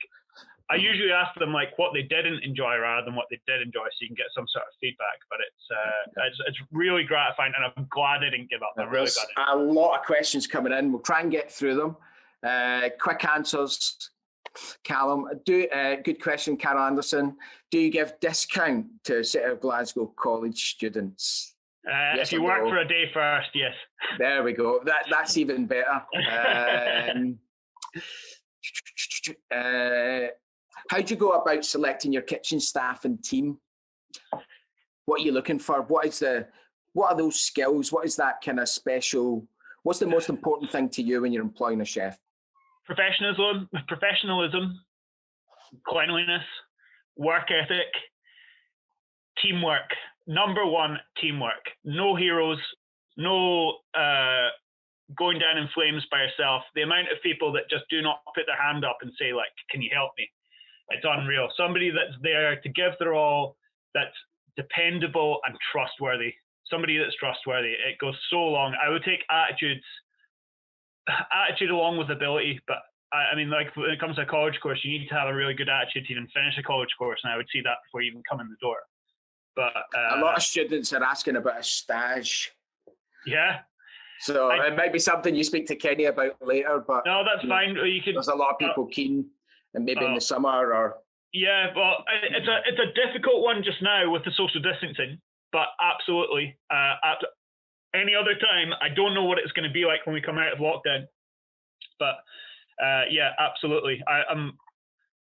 I usually ask them like what they didn't enjoy rather than what they did enjoy, so you can get some sort of feedback. But it's really gratifying, and I'm glad I didn't give up. I'm really glad. A lot of questions coming in. We'll try and get through them. Quick answers. Callum, good question, Carol Anderson. Do you give discount to City of Glasgow college students? Yes, if you work for a day first, yes. There we go. That's even better. How do you go about selecting your kitchen staff and team? What are you looking for? What are those skills? What is that kind of special? What's the most important thing to you when you're employing a chef? Professionalism, cleanliness, work ethic, teamwork. Number one, teamwork. No heroes, no going down in flames by yourself. The amount of people that just do not put their hand up and say, like, can you help me? It's unreal. Somebody that's there to give their all, that's dependable and trustworthy. Somebody that's trustworthy. It goes so long. I would take attitude along with ability, but I mean, like when it comes to a college course, you need to have a really good attitude to even finish a college course, and I would see that before you even come in the door. But a lot of students are asking about a stage. Yeah. So it might be something you speak to Kenny about later, but no, that's fine. There's a lot of people keen, and maybe in the summer or. Yeah, well, it's a difficult one just now with the social distancing, but absolutely. At any other time, I don't know what it's going to be like when we come out of lockdown. But yeah, absolutely. I'm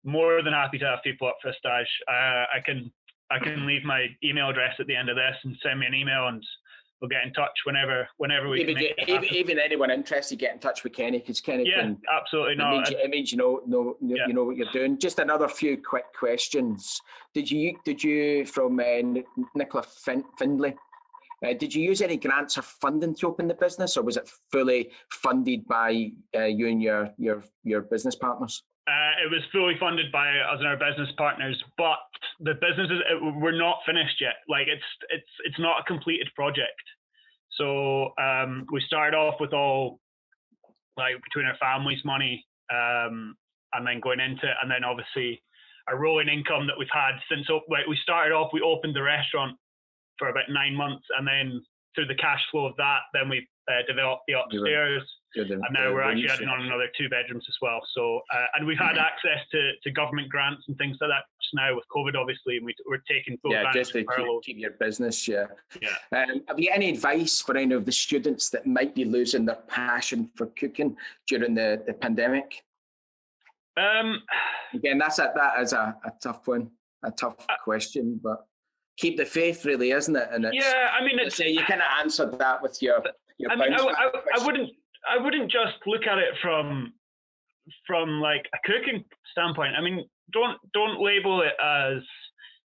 more than happy to have people up for a stage. I can leave my email address at the end of this and send me an email, and we'll get in touch whenever we can make it happen. Even anyone interested, get in touch with Kenny, because Kenny can. Absolutely. It means you know what you're doing. Just another few quick questions. Did you from Nicola Findlay? Did you use any grants or funding to open the business, or was it fully funded by you and your business partners? It was fully funded by us and our business partners, but the businesses we're not finished yet. Like it's not a completed project. So we started off with all like between our family's money, and then going into it, and then obviously a rolling income that we've had since we started off. We opened the restaurant for about 9 months, and then through the cash flow of that, then we developed the upstairs. And now we're actually adding on another 2 bedrooms as well. So, and we've had access to government grants and things like that just now with COVID, obviously, and we're taking full advantage just to of keep your business. Yeah. Have you any advice for any of the students that might be losing their passion for cooking during the pandemic? Again, that is a tough one, a tough question, but keep the faith, really, isn't it? And I mean, you kind of answered that with your. I mean, I wouldn't just look at it from like a cooking standpoint. I mean, don't label it as,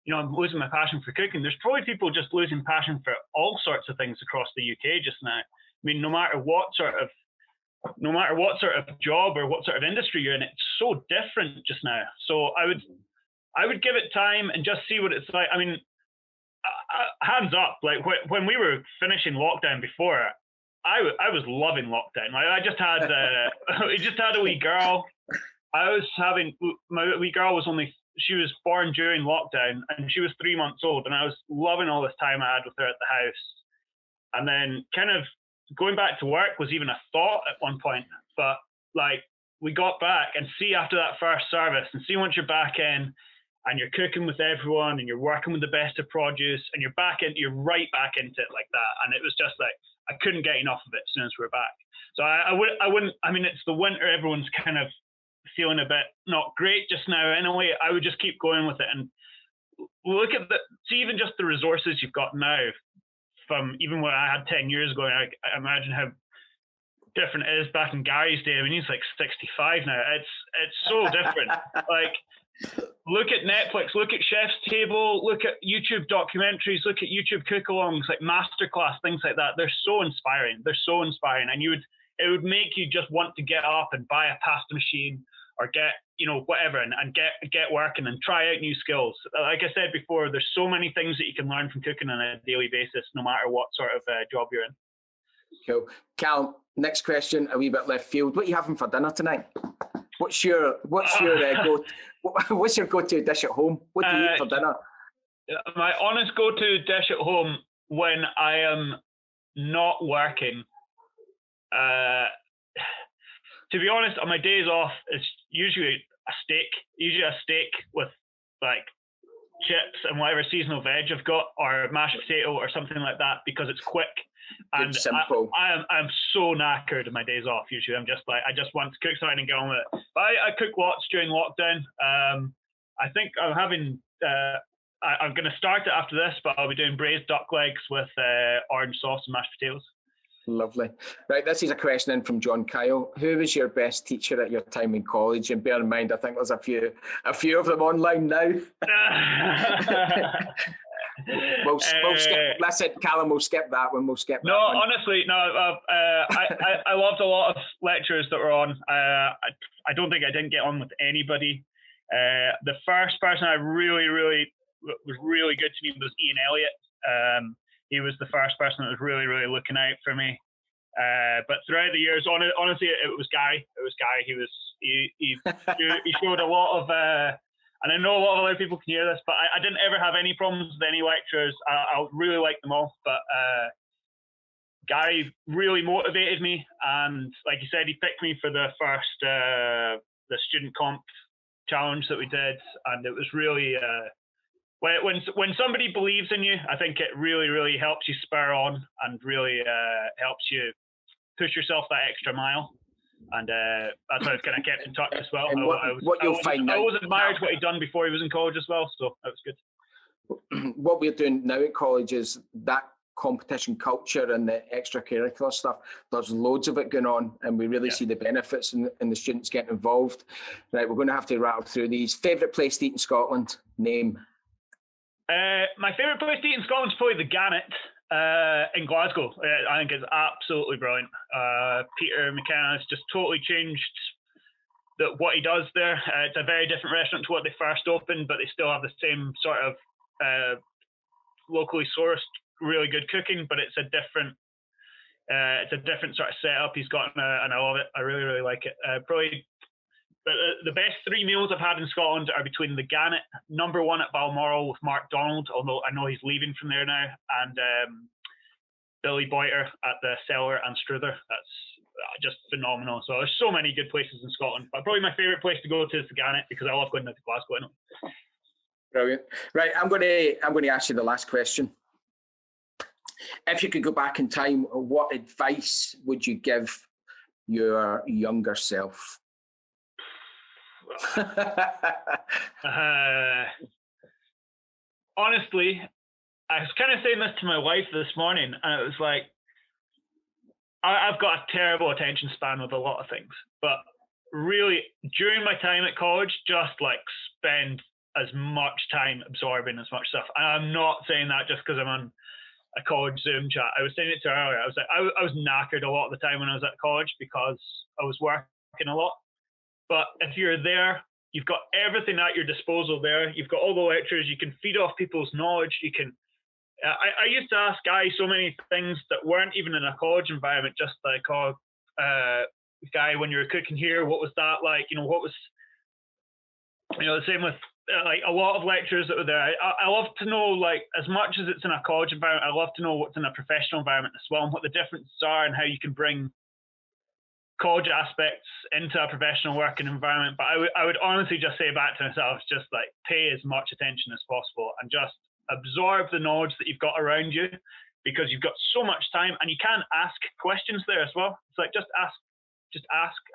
you know, I'm losing my passion for cooking. There's probably people just losing passion for all sorts of things across the UK just now. I mean, no matter what sort of job or what sort of industry you're in, it's so different just now. So I would give it time and just see what it's like. I mean, hands up, like when we were finishing lockdown before, I was loving lockdown. Like I just had we just had a wee girl. My wee girl she was born during lockdown, and she was 3 months old, and I was loving all this time I had with her at the house. And then kind of going back to work was even a thought at one point, but like we got back and see after that first service and see once you're back in and you're cooking with everyone and you're working with the best of produce and you're right back into it like that. And it was just like, I couldn't get enough of it as soon as we're back. So I wouldn't, I mean, it's the winter, everyone's kind of feeling a bit not great just now. In a way, I would just keep going with it and look at see even just the resources you've got now from even what I had 10 years ago. I imagine how different it is back in Gary's day. I mean, he's like 65 now. It's so different. Like Look at Netflix, look at Chef's Table, look at YouTube documentaries, look at YouTube cook-alongs, like masterclass, things like that. They're so inspiring. They're so inspiring, and it would make you just want to get up and buy a pasta machine or get, whatever, and get working and try out new skills. Like I said before, there's so many things that you can learn from cooking on a daily basis, no matter what sort of job you're in. Cool. Cal, next question, a wee bit left field. What are you having for dinner tonight? What's your go-to dish at home? What do you eat for dinner? My honest go-to dish at home when I am not working, to be honest, on my days off, it's usually a steak with like chips and whatever seasonal veg I've got, or mashed potato or something like that, because it's quick. And simple. I'm so knackered on my days off. Usually, I'm just like, I just want to cook something and get on with it. But I cook lots during lockdown. I think I'm having. I'm going to start it after this, but I'll be doing braised duck legs with orange sauce and mashed potatoes. Lovely. Right, this is a question in from John Kyle. Who was your best teacher at your time in college? And bear in mind, I think there's a few of them online now. We'll skip. Listen, Callum, we'll skip that one. No, honestly, no. I loved a lot of lecturers that were on. I don't think I didn't get on with anybody. The first person I really was really good to me was Ian Elliott. He was the first person that was really looking out for me. But throughout the years, honestly, it was Guy. He showed a lot of. And I know a lot of other people can hear this, but I didn't ever have any problems with any lecturers. I really liked them all. But Guy really motivated me, and like you said, he picked me for the first the student comp challenge that we did, and it was really. When somebody believes in you, I think it really helps you spur on and really helps you push yourself that extra mile. And that's how I've kind of kept in touch as well. And I always admired what he'd done before he was in college as well, so that was good. What we're doing now at college is that competition culture and the extracurricular stuff. There's loads of it going on, and we really see the benefits in the students getting involved. Right, we're going to have to rattle through these. Favourite place to eat in Scotland? Name. My favourite place to eat in Scotland is probably the Gannet in Glasgow. I think it's absolutely brilliant. Peter McKenna has just totally changed what he does there. It's a very different restaurant to what they first opened, but they still have the same sort of locally sourced, really good cooking. But it's a different sort of setup he's got, and I love it. I really like it. Probably. But the best 3 meals I've had in Scotland are between the Gannet, number 1 at Balmoral with Mark Donald, although I know he's leaving from there now, and Billy Boiter at the Cellar and Struther. That's just phenomenal. So there's so many good places in Scotland, but probably my favourite place to go to is the Gannet, because I love going to Glasgow. Brilliant. Right, I'm going to ask you the last question. If you could go back in time, what advice would you give your younger self? Honestly, I was kind of saying this to my wife this morning, and it was like, I've got a terrible attention span with a lot of things, but really during my time at college, just like spend as much time absorbing as much stuff. And I'm not saying that just because I'm on a college Zoom chat. I was saying it to her earlier. I was like, I was knackered a lot of the time when I was at college because I was working a lot. But if you're there, you've got everything at your disposal there. You've got all the lectures. You can feed off people's knowledge. You can. I used to ask Guy so many things that weren't even in a college environment. Just like, Guy, when you were cooking here, what was that like? What was, the same with like a lot of lecturers that were there. I love to know, like, as much as it's in a college environment, I love to know what's in a professional environment as well, and what the differences are, and how you can bring college aspects into a professional working environment. But I would honestly just say back to myself, just like pay as much attention as possible and just absorb the knowledge that you've got around you, because you've got so much time, and you can ask questions there as well. It's like, just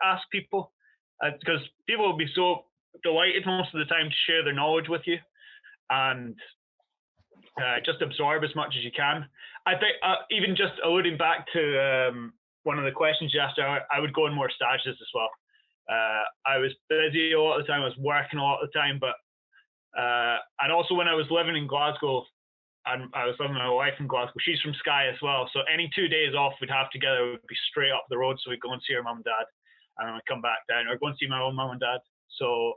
ask people, because people will be so delighted most of the time to share their knowledge with you, and just absorb as much as you can. I think even just alluding back to one of the questions you asked, I would go on more stages as well. I was busy a lot of the time. I was working a lot of the time, but and also when I was living in Glasgow, and I was living with my wife in Glasgow. She's from Skye as well, so any 2 days off we'd have together would be straight up the road. So we'd go and see our mum and dad, and then I'd come back down, or go and see my own mum and dad. So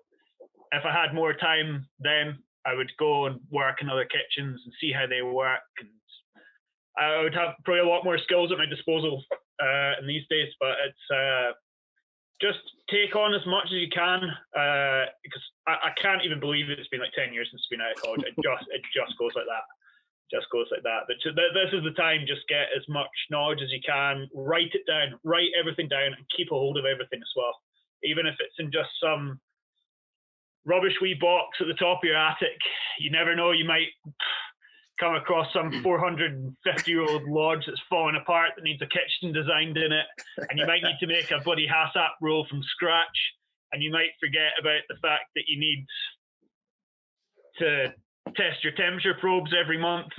if I had more time, then I would go and work in other kitchens and see how they work, and I would have probably a lot more skills at my disposal in these days. But it's just take on as much as you can, because I can't even believe it's been like 10 years since I've been out of college. It just goes like that. Just goes like that. But this is the time. Just get as much knowledge as you can. Write it down. Write everything down, and keep a hold of everything as well. Even if it's in just some rubbish wee box at the top of your attic, you never know. You might come across some 450-year-old lodge that's falling apart that needs a kitchen designed in it, and you might need to make a bloody HACCP roll from scratch, and you might forget about the fact that you need to test your temperature probes every month.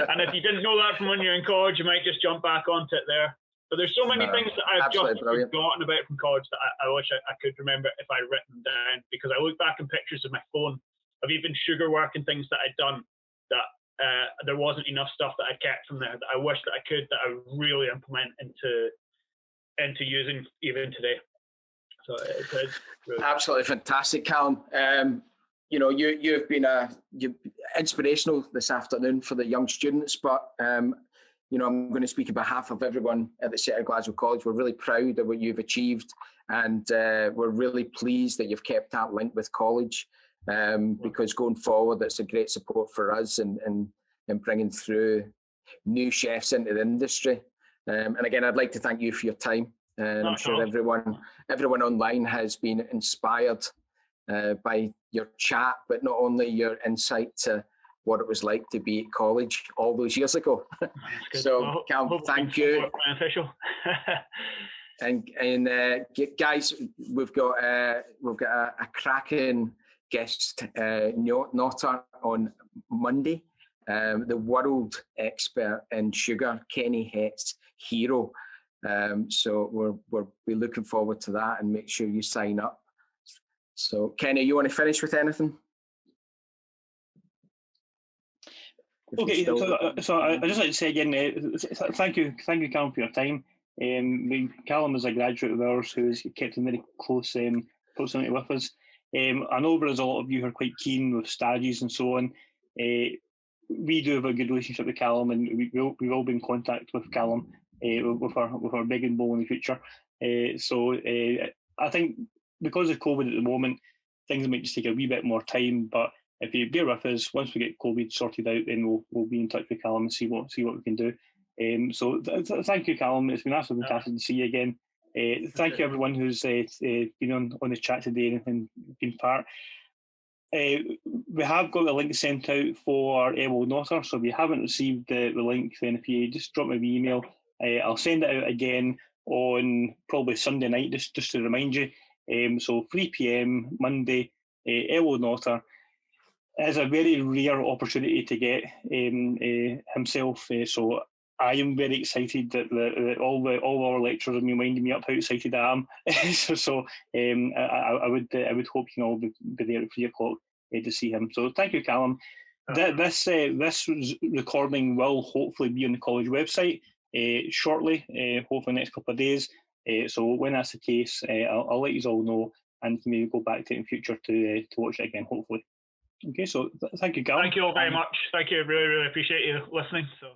And if you didn't know that from when you're in college, you might just jump back onto it there. But there's so many things that I've just forgotten about from college that I wish I could remember if I'd written them down, because I look back in pictures of my phone of even sugar work and things that I'd done that there wasn't enough stuff that I kept from there that I wish that I could, that I would really implement into using even today. So it's really absolutely fantastic, Callum. You know, you've been inspirational this afternoon for the young students, but you know, I'm going to speak on behalf of everyone at the City of Glasgow College. We're really proud of what you've achieved, and we're really pleased that you've kept that link with college, because going forward, it's a great support for us in bringing through new chefs into the industry. And again, I'd like to thank you for your time. And I'm sure everyone online has been inspired by your chat, but not only your insight to what it was like to be at college all those years ago. So, Cal, thank you. And guys, we've got a cracking guest noter on Monday, the world expert in sugar, Kenny Het's hero. So we'll be looking forward to that, and make sure you sign up. So, Kenny, you want to finish with anything? Okay, so I just like to say again, thank you, Callum, for your time. Callum is a graduate of ours who has kept in very close proximity with us. I know there's a lot of you who are quite keen with studies and so on. We do have a good relationship with Callum, and we've all been in contact with Callum with our big and bold in the future. So I think because of COVID at the moment, things might just take a wee bit more time. But if you bear with us, once we get COVID sorted out, then we'll be in touch with Callum and see what we can do. So thank you, Callum. It's been absolutely fantastic to see you again. Thank you, everyone who's been on the chat today and been part. We have got a link sent out for Ewo Notter, so if you haven't received the link, then if you just drop me an email, I'll send it out again on probably Sunday night, just to remind you. So 3 p.m. Monday, Ewo Notter. It is a very rare opportunity to get himself, so I am very excited that all our lecturers have been winding me up how excited I am. so I would hope you can all be there at 3 o'clock to see him. So thank you, Callum. This recording will hopefully be on the college website shortly, hopefully the next couple of days. So when that's the case, I'll let you all know, and maybe go back to it in future to watch it again, hopefully. Okay, so thank you, Callum. Thank you all very much. Thank you. Really, really appreciate you listening. So.